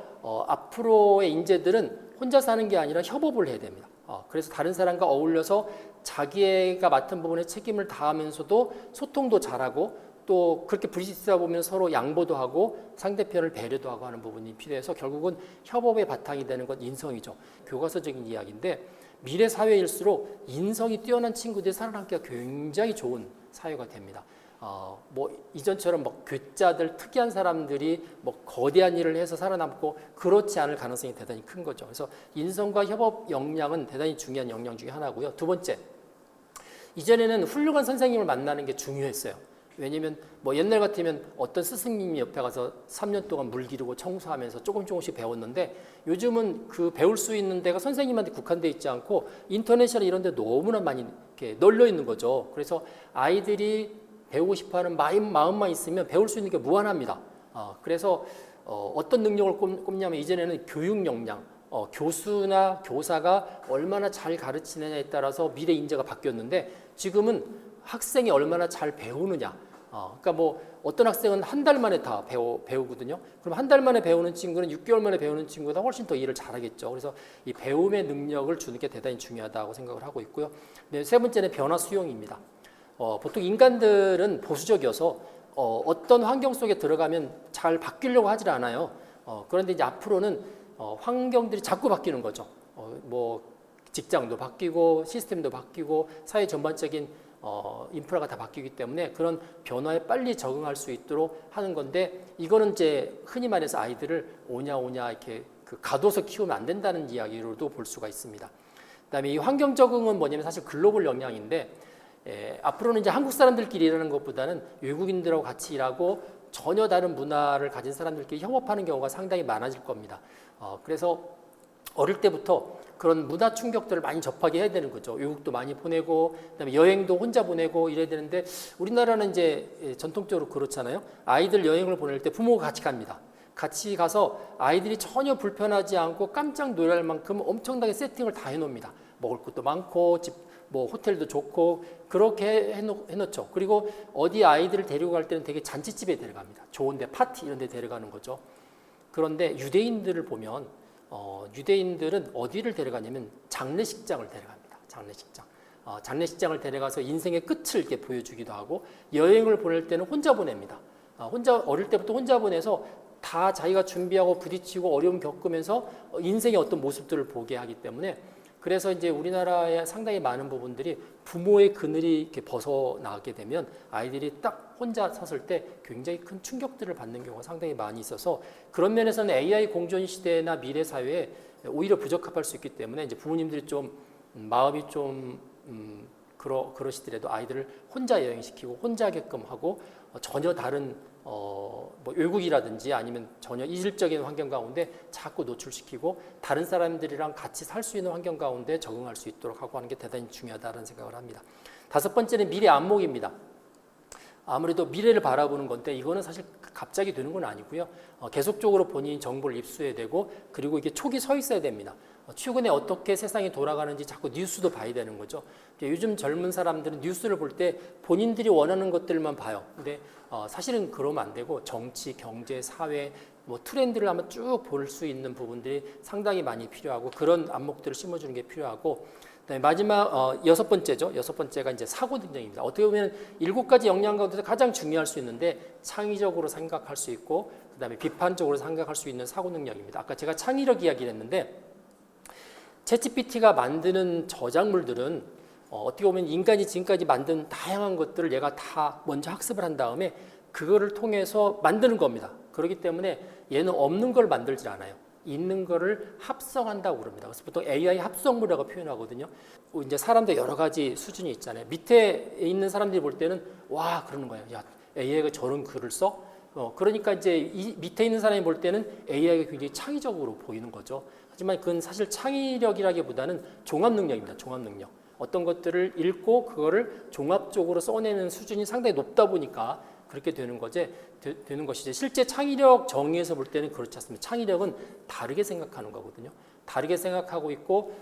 앞으로의 인재들은 혼자 사는 게 아니라 협업을 해야 됩니다. 그래서 다른 사람과 어울려서 자기가 맡은 부분에 책임을 다하면서도 소통도 잘하고 또 그렇게 부딪히다 보면 서로 양보도 하고 상대편을 배려도 하고 하는 부분이 필요해서 결국은 협업의 바탕이 되는 건 인성이죠. 교과서적인 이야기인데 미래 사회일수록 인성이 뛰어난 친구들이 살아남기가 굉장히 좋은 사회가 됩니다. 뭐 이전처럼 뭐 괴짜들 특이한 사람들이 뭐 거대한 일을 해서 살아남고 그렇지 않을 가능성이 대단히 큰 거죠. 그래서 인성과 협업 역량은 대단히 중요한 역량 중에 하나고요. 두 번째, 이전에는 훌륭한 선생님을 만나는 게 중요했어요. 왜냐면 뭐 옛날 같으면 어떤 스승님이 옆에 가서 3년 동안 물 기르고 청소하면서 조금씩 배웠는데 요즘은 그 배울 수 있는 데가 선생님한테 국한되어 있지 않고 인터넷이나 이런 데 너무나 많이 이렇게 널려 있는 거죠. 그래서 아이들이 배우고 싶어하는 마음만 있으면 배울 수 있는 게 무한합니다. 그래서 어떤 능력을 꼽냐면 이전에는 교육 역량, 교수나 교사가 얼마나 잘 가르치느냐에 따라서 미래 인재가 바뀌었는데 지금은 학생이 얼마나 잘 배우느냐, 그러니까 뭐 어떤 학생은 한 달 만에 다 배우거든요. 그럼 한 달 만에 배우는 친구는 6개월 만에 배우는 친구보다 훨씬 더 일을 잘하겠죠. 그래서 이 배움의 능력을 주는 게 대단히 중요하다고 생각을 하고 있고요. 네, 세 번째는 변화 수용입니다. 보통 인간들은 보수적이어서 어떤 환경 속에 들어가면 잘 바뀌려고 하질 않아요. 그런데 이제 앞으로는 환경들이 자꾸 바뀌는 거죠. 뭐 직장도 바뀌고 시스템도 바뀌고 사회 전반적인 인프라가 다 바뀌기 때문에 그런 변화에 빨리 적응할 수 있도록 하는 건데, 이거는 이제 흔히 말해서 아이들을 오냐 이렇게 가둬서 키우면 안 된다는 이야기로도 볼 수가 있습니다. 그다음에 이 환경 적응은 뭐냐면 사실 글로벌 역량인데, 앞으로는 이제 한국 사람들끼리 일하는 것보다는 외국인들하고 같이 일하고 전혀 다른 문화를 가진 사람들끼리 협업하는 경우가 상당히 많아질 겁니다. 그래서 어릴 때부터 그런 문화 충격들을 많이 접하게 해야 되는 거죠. 외국도 많이 보내고, 그다음에 여행도 혼자 보내고 이래야 되는데, 우리나라는 이제 전통적으로 그렇잖아요. 아이들 여행을 보낼 때 부모가 같이 갑니다. 같이 가서 아이들이 전혀 불편하지 않고 깜짝 놀랄 만큼 엄청나게 세팅을 다 해놓습니다. 먹을 것도 많고 뭐 호텔도 좋고 그렇게 해놓죠. 그리고 어디 아이들을 데리고 갈 때는 되게 잔치집에 데려갑니다. 좋은데 파티 이런 데 데려가는 거죠. 그런데 유대인들을 보면 유대인들은 어디를 데려가냐면 장례식장을 데려갑니다. 장례식장을 데려가서 인생의 끝을 이렇게 보여주기도 하고, 여행을 보낼 때는 혼자 보냅니다. 어릴 때부터 혼자 보내서 다 자기가 준비하고 부딪히고 어려움 겪으면서 인생의 어떤 모습들을 보게 하기 때문에, 그래서 이제 우리나라의 상당히 많은 부분들이 부모의 그늘이 이렇게 벗어나게 되면 아이들이 딱 혼자 섰을 때 굉장히 큰 충격들을 받는 경우가 상당히 많이 있어서, 그런 면에서는 AI 공존 시대나 미래 사회에 오히려 부적합할 수 있기 때문에 이제 부모님들이 좀 마음이 좀 그러시더라도 아이들을 혼자 여행시키고 혼자 하게끔 하고, 전혀 다른 뭐 외국이라든지 아니면 전혀 이질적인 환경 가운데 자꾸 노출시키고 다른 사람들이랑 같이 살 수 있는 환경 가운데 적응할 수 있도록 하고 하는 게 대단히 중요하다는 생각을 합니다. 다섯 번째는 미래 안목입니다. 아무래도 미래를 바라보는 건데, 이거는 사실 갑자기 되는 건 아니고요. 계속적으로 본인이 정보를 입수해야 되고, 그리고 이게 촉이 서 있어야 됩니다. 최근에 어떻게 세상이 돌아가는지 자꾸 뉴스도 봐야 되는 거죠. 요즘 젊은 사람들은 뉴스를 볼 때 본인들이 원하는 것들만 봐요. 근데 사실은 그러면 안 되고, 정치, 경제, 사회, 뭐 트렌드를 한번 쭉 볼 수 있는 부분들이 상당히 많이 필요하고, 그런 안목들을 심어주는 게 필요하고, 그다음에 마지막 여섯 번째죠. 여섯 번째가 이제 사고 능력입니다. 어떻게 보면 7가지 역량 가운데서 가장 중요할 수 있는데, 창의적으로 생각할 수 있고 그다음에 비판적으로 생각할 수 있는 사고 능력입니다. 아까 제가 창의력 이야기를 했는데, 챗GPT가 만드는 저작물들은 어떻게 보면 인간이 지금까지 만든 다양한 것들을 얘가 다 먼저 학습을 한 다음에 그거를 통해서 만드는 겁니다. 그렇기 때문에 얘는 없는 걸 만들지 않아요. 있는 거를 합성한다고 그럽니다. 그래서 보통 AI 합성물이라고 표현하거든요. 이제 사람들 여러 가지 수준이 있잖아요. 밑에 있는 사람들이 볼 때는 와 그러는 거예요. 야, AI가 저런 글을 써? 그러니까 이제 이 밑에 있는 사람이 볼 때는 AI가 굉장히 창의적으로 보이는 거죠. 하지만 그건 사실 창의력이라기보다는 종합 능력입니다. 종합 능력. 어떤 것들을 읽고 그거를 종합적으로 써내는 수준이 상당히 높다 보니까 그렇게 되는 것이지, 실제 창의력 정의에서 볼 때는 그렇지 않습니다. 창의력은 다르게 생각하는 거거든요. 다르게 생각하고 있고,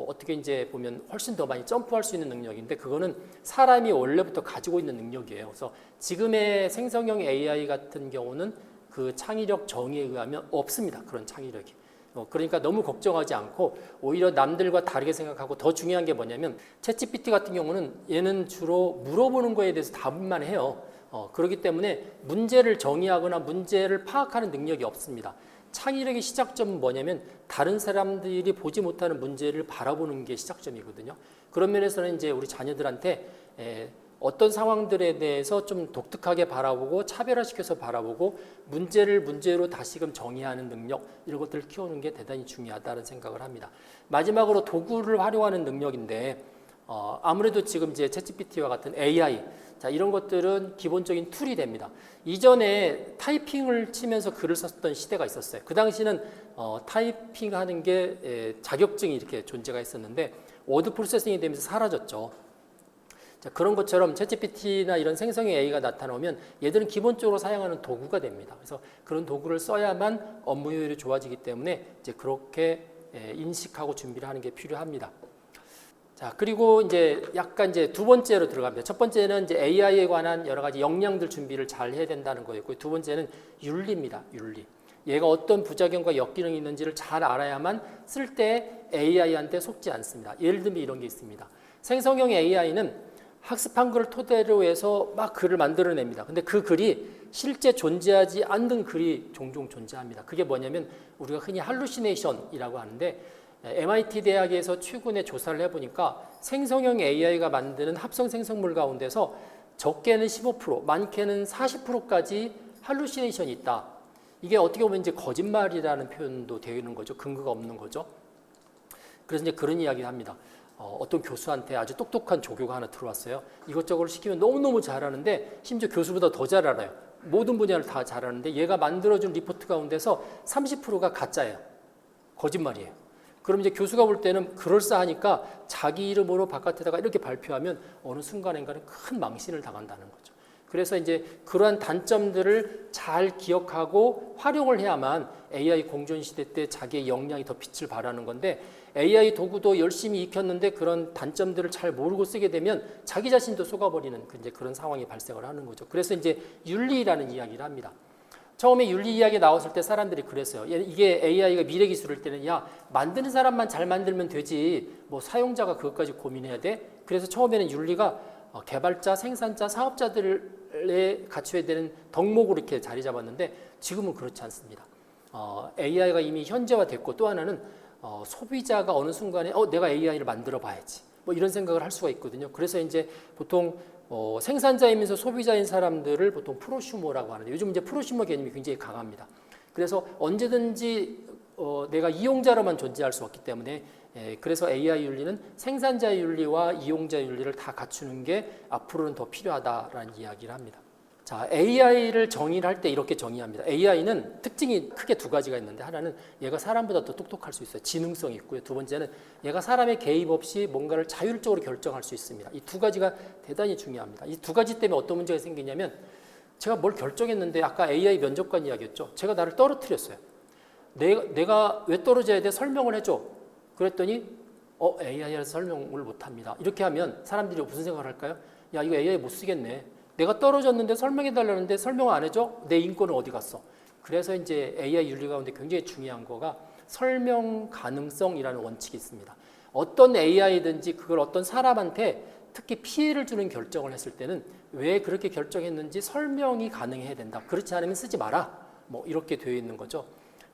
어떻게 이제 보면 훨씬 더 많이 점프할 수 있는 능력인데, 그거는 사람이 원래부터 가지고 있는 능력이에요. 그래서 지금의 생성형 AI 같은 경우는 그 창의력 정의에 의하면 없습니다. 그런 창의력이. 그러니까 너무 걱정하지 않고 오히려 남들과 다르게 생각하고, 더 중요한 게 뭐냐면 챗GPT 같은 경우는 얘는 주로 물어보는 거에 대해서 답만 해요. 그렇기 때문에 문제를 정의하거나 문제를 파악하는 능력이 없습니다. 창의력의 시작점은 뭐냐면 다른 사람들이 보지 못하는 문제를 바라보는 게 시작점이거든요. 그런 면에서는 이제 우리 자녀들한테 어떤 상황들에 대해서 좀 독특하게 바라보고 차별화시켜서 바라보고 문제를 문제로 다시금 정의하는 능력, 이런 것들을 키우는 게 대단히 중요하다는 생각을 합니다. 마지막으로 도구를 활용하는 능력인데, 아무래도 지금 이제 챗GPT와 같은 AI, 자, 이런 것들은 기본적인 툴이 됩니다. 이전에 타이핑을 치면서 글을 썼던 시대가 있었어요. 그 당시는 타이핑하는 게 자격증이 이렇게 존재가 있었는데 워드 프로세싱이 되면서 사라졌죠. 자, 그런 것처럼 챗GPT나 이런 생성형 AI가 나타나면 얘들은 기본적으로 사용하는 도구가 됩니다. 그래서 그런 도구를 써야만 업무 효율이 좋아지기 때문에 이제 그렇게 인식하고 준비를 하는 게 필요합니다. 자, 그리고 이제 약간 이제 두 번째로 들어갑니다. 첫 번째는 이제 AI에 관한 여러 가지 역량들 준비를 잘 해야 된다는 거였고, 두 번째는 윤리입니다. 윤리. 얘가 어떤 부작용과 역기능이 있는지를 잘 알아야만 쓸 때 AI한테 속지 않습니다. 예를 들면 이런 게 있습니다. 생성형 AI는 학습한 글을 토대로 해서 막 글을 만들어냅니다. 근데 그 글이 실제 존재하지 않는 글이 종종 존재합니다. 그게 뭐냐면 우리가 흔히 할루시네이션이라고 하는데, MIT 대학에서 최근에 조사를 해보니까 생성형 AI가 만드는 합성 생성물 가운데서 적게는 15%, 많게는 40%까지 할루시네이션이 있다. 이게 어떻게 보면 이제 거짓말이라는 표현도 되는 거죠. 근거가 없는 거죠. 그래서 이제 그런 이야기를 합니다. 어떤 교수한테 아주 똑똑한 조교가 하나 들어왔어요. 이것저것 시키면 너무너무 잘하는데 심지어 교수보다 더 잘 알아요. 모든 분야를 다 잘하는데 얘가 만들어준 리포트 가운데서 30%가 가짜예요. 거짓말이에요. 그럼 이제 교수가 볼 때는 그럴싸하니까 자기 이름으로 바깥에다가 이렇게 발표하면 어느 순간인가는 큰 망신을 당한다는 거죠. 그래서 이제 그러한 단점들을 잘 기억하고 활용을 해야만 AI 공존 시대 때 자기의 역량이 더 빛을 발하는 건데, AI 도구도 열심히 익혔는데 그런 단점들을 잘 모르고 쓰게 되면 자기 자신도 속아버리는 이제 그런 상황이 발생을 하는 거죠. 그래서 이제 윤리라는 이야기를 합니다. 처음에 윤리 이야기 나왔을 때 사람들이 그랬어요. 이게 AI가 미래 기술일 때는 야, 만드는 사람만 잘 만들면 되지 뭐 사용자가 그것까지 고민해야 돼? 그래서 처음에는 윤리가 개발자, 생산자, 사업자들에 갖춰야 되는 덕목으로 이렇게 자리 잡았는데 지금은 그렇지 않습니다. AI가 이미 현재화됐고, 또 하나는 소비자가 어느 순간에 내가 AI를 만들어 봐야지 뭐 이런 생각을 할 수가 있거든요. 그래서 이제 보통 생산자이면서 소비자인 사람들을 보통 프로슈머라고 하는데, 요즘 이제 프로슈머 개념이 굉장히 강합니다. 그래서 언제든지 내가 이용자로만 존재할 수 없기 때문에, 그래서 AI 윤리는 생산자 윤리와 이용자 윤리를 다 갖추는 게 앞으로는 더 필요하다라는 이야기를 합니다. 자, AI를 정의를 할 때 이렇게 정의합니다. AI는 특징이 크게 두 가지가 있는데, 하나는 얘가 사람보다 더 똑똑할 수 있어요. 지능성이 있고요. 두 번째는 얘가 사람의 개입 없이 뭔가를 자율적으로 결정할 수 있습니다. 이 두 가지가 대단히 중요합니다. 이 두 가지 때문에 어떤 문제가 생기냐면, 제가 뭘 결정했는데 아까 AI 면접관 이야기였죠. 제가 나를 떨어뜨렸어요. 내가 왜 떨어져야 돼? 설명을 해줘. 그랬더니 AI라서 설명을 못합니다. 이렇게 하면 사람들이 무슨 생각을 할까요? 야, 이거 AI 못 쓰겠네. 내가 떨어졌는데 설명해달라는데 설명을 안 해줘? 내 인권은 어디 갔어? 그래서 이제 AI 윤리 가운데 굉장히 중요한 거가 설명 가능성이라는 원칙이 있습니다. 어떤 AI든지 그걸 어떤 사람한테 특히 피해를 주는 결정을 했을 때는 왜 그렇게 결정했는지 설명이 가능해야 된다. 그렇지 않으면 쓰지 마라. 뭐 이렇게 되어 있는 거죠.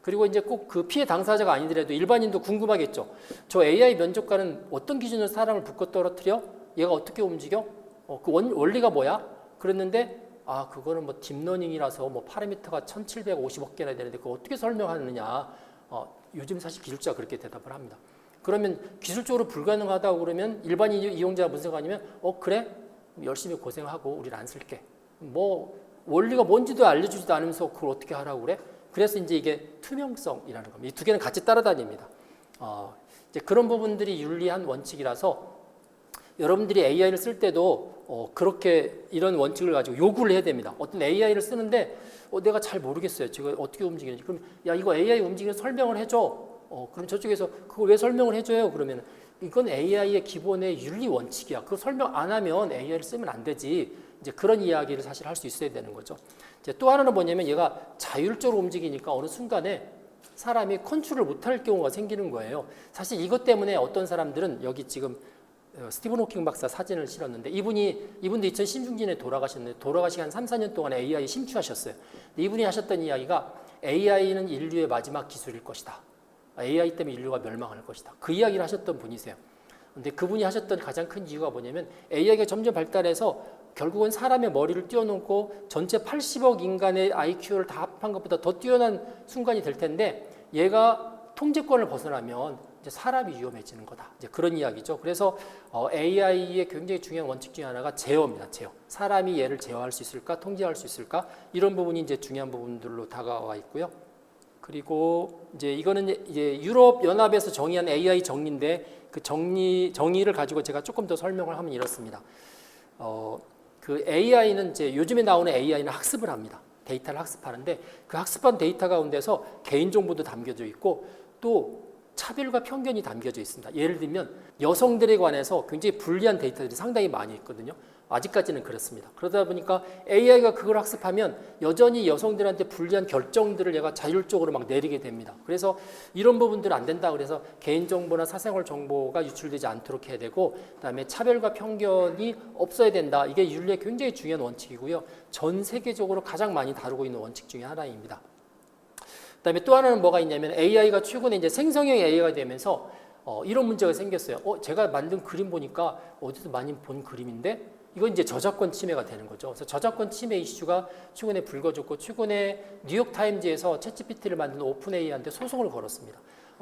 그리고 이제 꼭 그 피해 당사자가 아니더라도 일반인도 궁금하겠죠. 저 AI 면접관은 어떤 기준으로 사람을 붙고 떨어뜨려? 얘가 어떻게 움직여? 그 원리가 뭐야? 그랬는데 그거는 뭐 딥러닝이라서 뭐 파라미터가 1750억 개나 되는데 그거 어떻게 설명하느냐. 요즘 사실 기술자가 그렇게 대답을 합니다. 그러면 기술적으로 불가능하다고 그러면 일반인 이용자가 무슨 생각하냐면 그래? 열심히 고생하고 우리는 안 쓸게. 뭐 원리가 뭔지도 알려주지도 않으면서 그걸 어떻게 하라고 그래? 그래서 이제 이게 투명성이라는 겁니다. 이 두 개는 같이 따라다닙니다. 이제 그런 부분들이 윤리한 원칙이라서 여러분들이 AI를 쓸 때도 그렇게 이런 원칙을 가지고 요구를 해야 됩니다. 어떤 AI를 쓰는데 내가 잘 모르겠어요. 지금 어떻게 움직이는지. 그럼 야, 이거 AI 움직이는 설명을 해줘. 그럼 저쪽에서 그걸 왜 설명을 해줘요? 그러면 이건 AI의 기본의 윤리 원칙이야. 그거 설명 안 하면 AI를 쓰면 안 되지. 이제 그런 이야기를 사실 할 수 있어야 되는 거죠. 이제 또 하나는 뭐냐면 얘가 자율적으로 움직이니까 어느 순간에 사람이 컨트롤을 못할 경우가 생기는 거예요. 사실 이것 때문에 어떤 사람들은 여기 지금 스티븐 호킹 박사 사진을 실었는데 이분도 2016년에 돌아가셨는데 돌아가시기 한 3, 4년 동안 AI 심취하셨어요. 이분이 하셨던 이야기가 AI는 인류의 마지막 기술일 것이다. AI 때문에 인류가 멸망할 것이다. 그 이야기를 하셨던 분이세요. 근데 그분이 하셨던 가장 큰 이유가 뭐냐면 AI가 점점 발달해서 결국은 사람의 머리를 뛰어넘고 전체 80억 인간의 IQ를 다 합한 것보다 더 뛰어난 순간이 될 텐데 얘가 통제권을 벗어나면 이제 사람이 위험해지는 거다. 이제 그런 이야기죠. 그래서 AI의 굉장히 중요한 원칙 중에 하나가 제어입니다. 제어. 사람이 얘를 제어할 수 있을까? 통제할 수 있을까? 이런 부분이 이제 중요한 부분들로 다가와 있고요. 그리고 이제 이거는 이제 유럽 연합에서 정의한 AI 정의인데 그 정의를 가지고 제가 조금 더 설명을 하면 이렇습니다. 그 AI는 이제 요즘에 나오는 AI는 학습을 합니다. 데이터를 학습하는데 그 학습한 데이터 가운데서 개인정보도 담겨져 있고 또 차별과 편견이 담겨져 있습니다. 예를 들면 여성들에 관해서 굉장히 불리한 데이터들이 상당히 많이 있거든요. 아직까지는 그렇습니다. 그러다 보니까 AI가 그걸 학습하면 여전히 여성들한테 불리한 결정들을 얘가 자율적으로 막 내리게 됩니다. 그래서 이런 부분들은 안 된다. 그래서 개인정보나 사생활 정보가 유출되지 않도록 해야 되고, 그다음에 차별과 편견이 없어야 된다. 이게 윤리의 굉장히 중요한 원칙이고요. 전 세계적으로 가장 많이 다루고 있는 원칙 중에 하나입니다. 그다음에 또 하나는 뭐가 있냐면 AI가 최근에 이제 생성형 AI가 되면서 이런 문제가 생겼어요. 제가 만든 그림 보니까 어디서 많이 본 그림인데 이건 이제 저작권 침해가 되는 거죠. 그래서 저작권 침해 이슈가 최근에 불거졌고, 최근에 뉴욕타임즈에서 챗GPT를 만든 오픈AI한테 소송을 걸었습니다.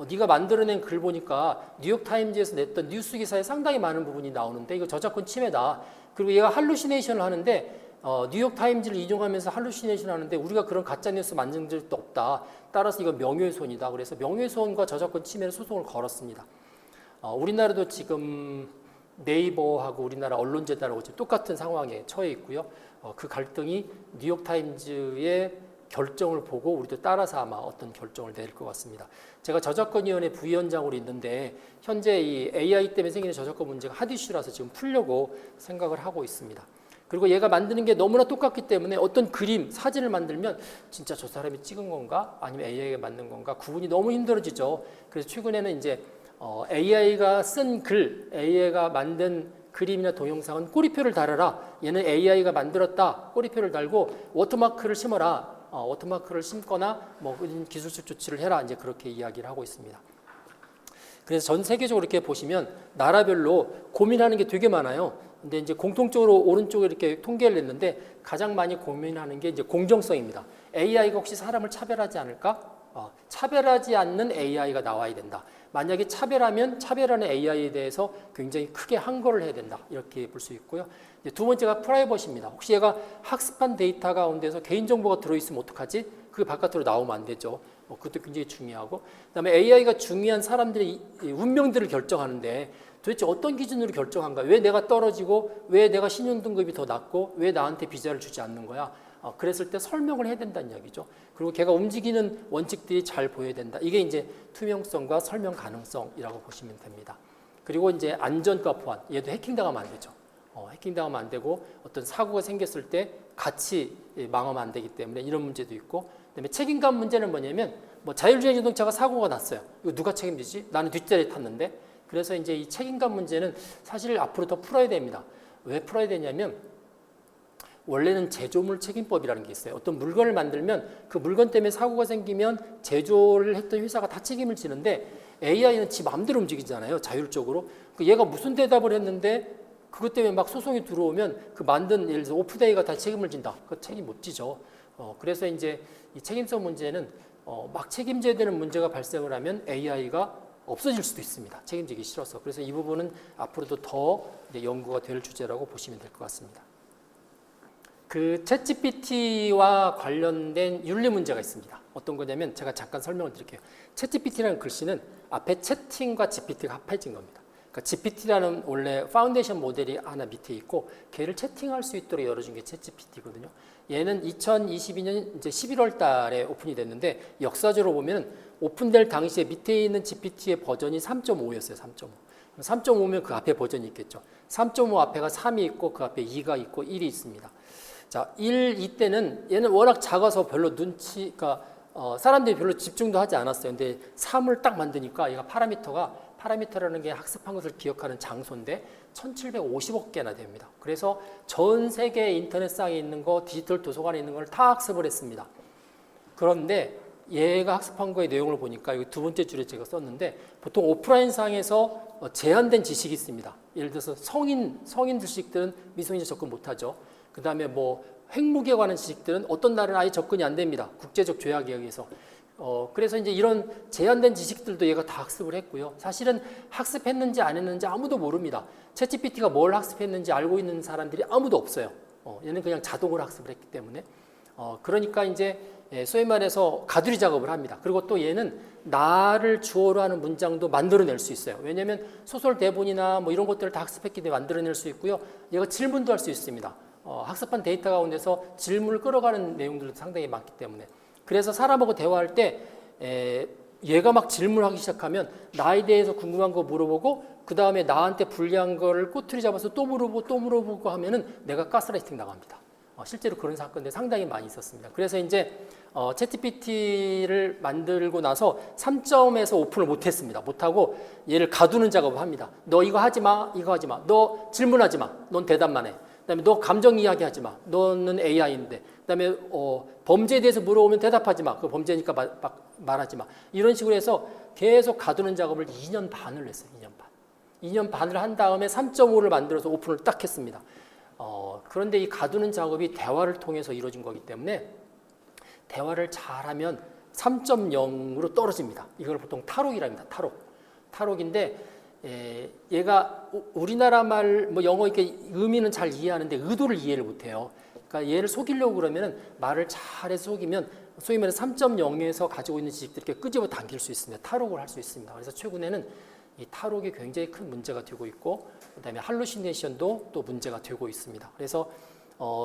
네가 만들어낸 글 보니까 뉴욕타임즈에서 냈던 뉴스 기사에 상당히 많은 부분이 나오는데 이거 저작권 침해다. 그리고 얘가 할루시네이션을 하는데 뉴욕타임즈를 인용하면서 할루시네이션 하는데 우리가 그런 가짜뉴스 만든 적도 없다. 따라서 이건 명예훼손이다. 그래서 명예훼손과 저작권 침해를 소송을 걸었습니다. 우리나라도 지금 네이버하고 우리나라 언론재단하고 똑같은 상황에 처해 있고요. 그 갈등이 뉴욕타임즈의 결정을 보고 우리도 따라서 아마 어떤 결정을 내릴 것 같습니다. 제가 저작권위원회 부위원장으로 있는데 현재 이 AI 때문에 생기는 저작권 문제가 핫 이슈라서 지금 풀려고 생각을 하고 있습니다. 그리고 얘가 만드는 게 너무나 똑같기 때문에 어떤 그림, 사진을 만들면 진짜 저 사람이 찍은 건가? 아니면 AI가 만든 건가? 구분이 너무 힘들어지죠. 그래서 최근에는 이제 AI가 쓴 글, AI가 만든 그림이나 동영상은 꼬리표를 달아라. 얘는 AI가 만들었다. 꼬리표를 달고 워터마크를 심어라. 워터마크를 심거나 뭐 기술적 조치를 해라. 이제 그렇게 이야기를 하고 있습니다. 그래서 전 세계적으로 이렇게 보시면 나라별로 고민하는 게 되게 많아요. 근데 이제 공통적으로 오른쪽에 이렇게 통계를 냈는데 가장 많이 고민하는 게 이제 공정성입니다. AI가 혹시 사람을 차별하지 않을까? 차별하지 않는 AI가 나와야 된다. 만약에 차별하면 차별하는 AI에 대해서 굉장히 크게 항거를 해야 된다. 이렇게 볼 수 있고요. 이제 두 번째가 프라이버시입니다. 혹시 얘가 학습한 데이터 가운데서 개인정보가 들어있으면 어떡하지? 그게 바깥으로 나오면 안 되죠. 그것도 굉장히 중요하고, 그다음에 AI가 중요한 사람들의 운명들을 결정하는데 도대체 어떤 기준으로 결정한가? 왜 내가 떨어지고 왜 내가 신용등급이 더 낮고 왜 나한테 비자를 주지 않는 거야? 그랬을 때 설명을 해야 된다는 이야기죠. 그리고 걔가 움직이는 원칙들이 잘 보여야 된다. 이게 이제 투명성과 설명 가능성이라고 보시면 됩니다. 그리고 이제 안전과 보안, 얘도 해킹당하면 안 되죠. 해킹당하면 안 되고 어떤 사고가 생겼을 때 같이 망하면 안 되기 때문에 이런 문제도 있고, 그다음에 책임감 문제는 뭐냐면 자율주행 자동차가 사고가 났어요. 이거 누가 책임지지? 나는 뒷자리에 탔는데. 그래서 이제 이 책임감 문제는 사실 앞으로 더 풀어야 됩니다. 왜 풀어야 되냐면 원래는 제조물 책임법이라는 게 있어요. 어떤 물건을 만들면 그 물건 때문에 사고가 생기면 제조를 했던 회사가 다 책임을 지는데 AI는 지 마음대로 움직이잖아요. 자율적으로. 얘가 무슨 대답을 했는데 그것 때문에 막 소송이 들어오면 그 만든 예를 들어서 오프데이가 다 책임을 진다. 그 책임 못 지죠. 그래서 이제 이 책임성 문제는 막 책임져야 되는 문제가 발생을 하면 AI가 없어질 수도 있습니다. 책임지기 싫어서. 그래서 이 부분은 앞으로도 더 연구가 될 주제라고 보시면 될 것 같습니다. 그 챗GPT와 관련된 윤리 문제가 있습니다. 어떤 거냐면 제가 잠깐 설명을 드릴게요. 챗GPT라는 글씨는 앞에 채팅과 GPT가 합해진 겁니다. 그러니까 GPT라는 원래 파운데이션 모델이 하나 밑에 있고 걔를 채팅할 수 있도록 열어준 게 챗GPT거든요. 얘는 2022년 이제 11월 달에 오픈이 됐는데 역사적으로 보면 오픈될 당시에 밑에 있는 GPT의 버전이 3.5였어요. 3.5. 3.5면 그 앞에 버전이 있겠죠. 3.5 앞에가 3이 있고 그 앞에 2가 있고 1이 있습니다. 자, 1, 2 때는 얘는 워낙 작아서 별로 그러니까 사람들이 별로 집중도 하지 않았어요. 근데 3을 딱 만드니까 얘가 파라미터라는 게 학습한 것을 기억하는 장소인데 1750억 개나 됩니다. 그래서 전 세계 인터넷상에 있는 거, 디지털 도서관에 있는 걸 다 학습을 했습니다. 그런데 얘가 학습한 거의 내용을 보니까 이 두 번째 줄에 제가 썼는데 보통 오프라인상에서 제한된 지식이 있습니다. 예를 들어서 성인 지식들은 미성년자 접근 못하죠. 그 다음에 핵무기에 관한 지식들은 어떤 날은 아예 접근이 안 됩니다. 국제적 조약에 의해서. 그래서 이제 이런 제한된 지식들도 얘가 다 학습을 했고요. 사실은 학습했는지 안 했는지 아무도 모릅니다. 챗GPT가 뭘 학습했는지 알고 있는 사람들이 아무도 없어요. 얘는 그냥 자동으로 학습을 했기 때문에. 그러니까 이제 소위 말해서 가두리 작업을 합니다. 그리고 또 얘는 나를 주어로 하는 문장도 만들어낼 수 있어요. 왜냐하면 소설 대본이나 이런 것들을 다 학습했기 때문에 만들어낼 수 있고요. 얘가 질문도 할 수 있습니다. 학습한 데이터 가운데서 질문을 끌어가는 내용들도 상당히 많기 때문에. 그래서 사람하고 대화할 때 얘가 막 질문하기 시작하면 나에 대해서 궁금한 거 물어보고 그 다음에 나한테 불리한 거를 꼬투리 잡아서 또 물어보고 하면은 내가 가스라이팅 나갑니다. 실제로 그런 사건들 상당히 많이 있었습니다. 그래서 이제 챗GPT를 만들고 나서 3점에서 오픈을 못했습니다. 못하고 얘를 가두는 작업을 합니다. 너 이거 하지 마, 이거 하지 마. 너 질문하지 마. 넌 대답만 해. 그다음에 너 감정 이야기하지 마. 너는 AI인데. 그다음에 범죄에 대해서 물어보면 대답하지 마. 그 범죄니까 말하지 마. 이런 식으로 해서 계속 가두는 작업을 2년 반을 했어요. 2년 반. 2년 반을 한 다음에 3.5를 만들어서 오픈을 딱 했습니다. 그런데 이 가두는 작업이 대화를 통해서 이루어진 거기 때문에 대화를 잘하면 3.0으로 떨어집니다. 이걸 보통 탈옥이랍니다. 탈옥인데 얘가 우리나라 말 뭐 영어 이렇게 의미는 잘 이해하는데 의도를 이해를 못해요. 그러니까 얘를 속이려고 그러면은 말을 잘해서 속이면 소위 말해 3.0에서 가지고 있는 지식들을 이렇게 끄집어 당길 수 있습니다. 탈옥을 할 수 있습니다. 그래서 최근에는 이 탈옥이 굉장히 큰 문제가 되고 있고 그다음에 할루시네이션도 또 문제가 되고 있습니다. 그래서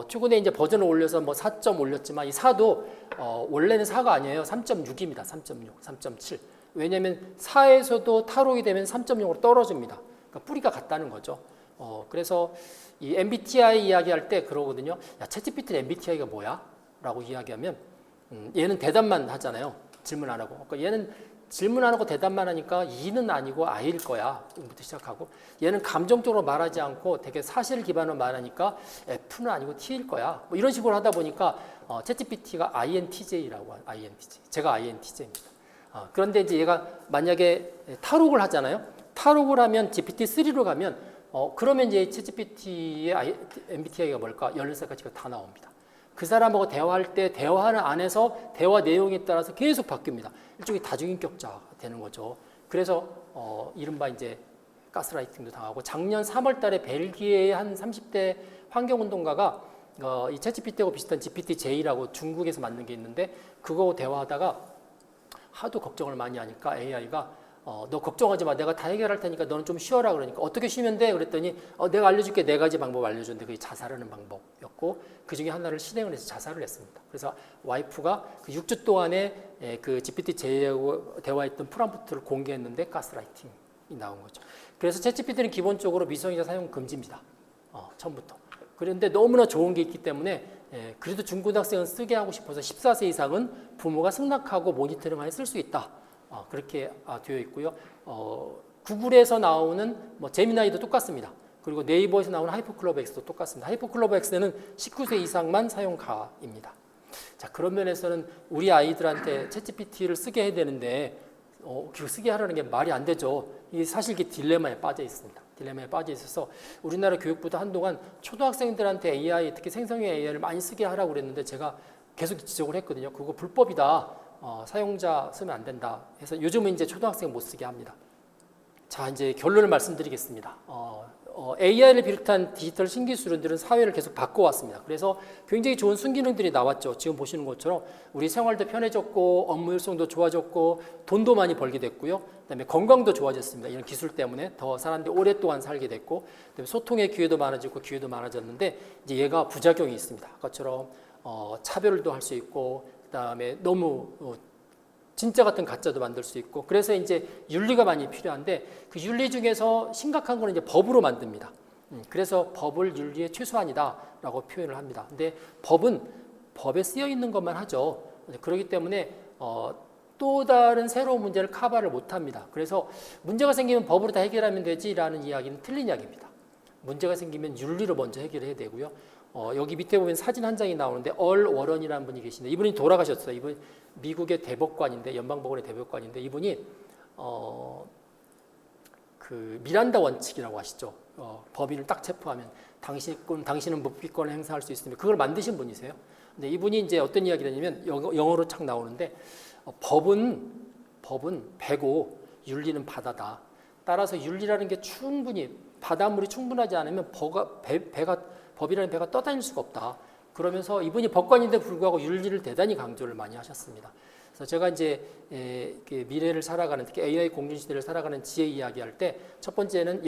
최근에 이제 버전을 올려서 뭐 4점 올렸지만 이 4도 원래는 4가 아니에요. 3.6입니다. 3.6, 3.7. 왜냐하면 4에서도 탈옥이 되면 3.0으로 떨어집니다. 그러니까 뿌리가 같다는 거죠. 그래서 이 MBTI 이야기할 때 그러거든요. 야, 챗GPT MBTI가 뭐야? 라고 이야기하면 얘는 대답만 하잖아요. 질문 안 하고. 그러니까 얘는 질문 안 하고 대답만 하니까 E는 아니고 I일 거야. 부터 시작하고 얘는 감정적으로 말하지 않고 되게 사실 기반으로 말하니까 F는 아니고 T일 거야. 뭐 이런 식으로 하다 보니까 챗GPT가 INTJ라고 해요. INTJ. 제가 INTJ입니다. 그런데 이제 얘가 만약에 탈옥을 하잖아요. 탈옥을 하면 GPT-3로 가면 그러면 이제 챗GPT의 MBTI가 뭘까? 16살까지가 다 나옵니다. 그 사람하고 대화할 때 대화하는 안에서 대화 내용에 따라서 계속 바뀝니다. 일종의 다중인격자가 되는 거죠. 그래서 이른바 이제 가스라이팅도 당하고 작년 3월 달에 벨기에의 한 30대 환경운동가가 이 챗GPT하고 비슷한 GPT-J라고 중국에서 만든 게 있는데 그거 대화하다가 하도 걱정을 많이 하니까 AI가 너 걱정하지 마. 내가 다 해결할 테니까 너는 좀 쉬어라. 그러니까 어떻게 쉬면 돼? 그랬더니 내가 알려줄게. 4가지 방법 알려줬는데 그게 자살하는 방법이었고 그 중에 하나를 실행을 해서 자살을 했습니다. 그래서 와이프가 그 6주 동안에 그 GPT-J하고 대화했던 프롬프트를 공개했는데 가스라이팅이 나온 거죠. 그래서 챗GPT는 기본적으로 미성년자 사용 금지입니다. 처음부터. 그런데 너무나 좋은 게 있기 때문에 그래도 중고등학생은 쓰게 하고 싶어서 14세 이상은 부모가 승낙하고 모니터링하에 쓸 수 있다. 그렇게 되어 있고요. 구글에서 나오는 뭐 제미나이도 똑같습니다. 그리고 네이버에서 나오는 하이퍼클로버 X도 똑같습니다. 하이퍼클로버 X는 19세 이상만 사용가입니다. 자, 그런 면에서는 우리 아이들한테 챗GPT를 쓰게 해야 되는데 쓰게 하라는 게 말이 안 되죠. 이게 사실 이게 딜레마에 빠져 있습니다. 딜레마에 빠져 있어서 우리나라 교육부도 한동안 초등학생들한테 AI, 특히 생성형 AI를 많이 쓰게 하라고 그랬는데 제가 계속 지적을 했거든요. 그거 불법이다. 사용자 쓰면 안 된다 해서 요즘은 이제 초등학생 못 쓰게 합니다. 자, 이제 결론을 말씀드리겠습니다. AI를 비롯한 디지털 신기술들은 사회를 계속 바꿔왔습니다. 그래서 굉장히 좋은 순기능들이 나왔죠. 지금 보시는 것처럼 우리 생활도 편해졌고 업무 효율성도 좋아졌고 돈도 많이 벌게 됐고요. 그다음에 건강도 좋아졌습니다. 이런 기술 때문에 더 사람들이 오랫동안 살게 됐고 그다음에 소통의 기회도 많아지고 기회도 많아졌는데 이제 얘가 부작용이 있습니다. 아까처럼 차별도 할 수 있고 그다음에 너무 진짜 같은 가짜도 만들 수 있고 그래서 이제 윤리가 많이 필요한데 그 윤리 중에서 심각한 거는 이제 법으로 만듭니다. 그래서 법을 윤리의 최소한이다라고 표현을 합니다. 근데 법은 법에 쓰여 있는 것만 하죠. 그렇기 때문에 또 다른 새로운 문제를 커버를 못 합니다. 그래서 문제가 생기면 법으로 다 해결하면 되지라는 이야기는 틀린 이야기입니다. 문제가 생기면 윤리로 먼저 해결해야 되고요. 여기 밑에 보면 사진 한 장이 나오는데 얼 워런이라는 분이 계신데 이분이 돌아가셨어요. 이분 미국의 대법관인데 연방법원의 대법관인데 이분이 그 미란다 원칙이라고 아시죠? 법인을 딱 체포하면 당신은 묵비권을 행사할 수 있으며 그걸 만드신 분이세요. 근데 이분이 이제 어떤 이야기를 하냐면 영어로 착 나오는데 법은 배고 윤리는 바다다. 따라서 윤리라는 게 충분히 바닷물이 충분하지 않으면 법이라는 배가 떠다닐 수가 없다. 그러면서 이분이 법관인데 불구하고 윤리를 대단히 강조를 많이 하셨습니다. 그래서 제가 이제 미래를 살아가는 특히 AI 공유 시대를 살아가는 지혜 이야기할 때 첫 번째는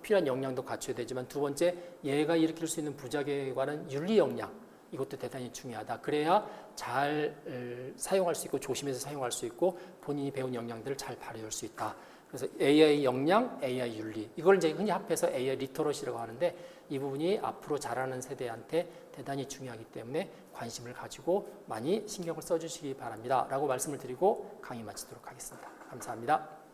필요한 역량도 갖춰야 되지만 두 번째 얘가 일으킬 수 있는 부작용에 관한 윤리 역량이 이것도 대단히 중요하다. 그래야 잘 사용할 수 있고 조심해서 사용할 수 있고 본인이 배운 역량들을 잘 발휘할 수 있다. 그래서 AI 역량, AI 윤리 이걸 이제 흔히 합해서 AI 리터러시라고 하는데 이 부분이 앞으로 자라는 세대한테 대단히 중요하기 때문에 관심을 가지고 많이 신경을 써주시기 바랍니다. 라고 말씀을 드리고 강의 마치도록 하겠습니다. 감사합니다.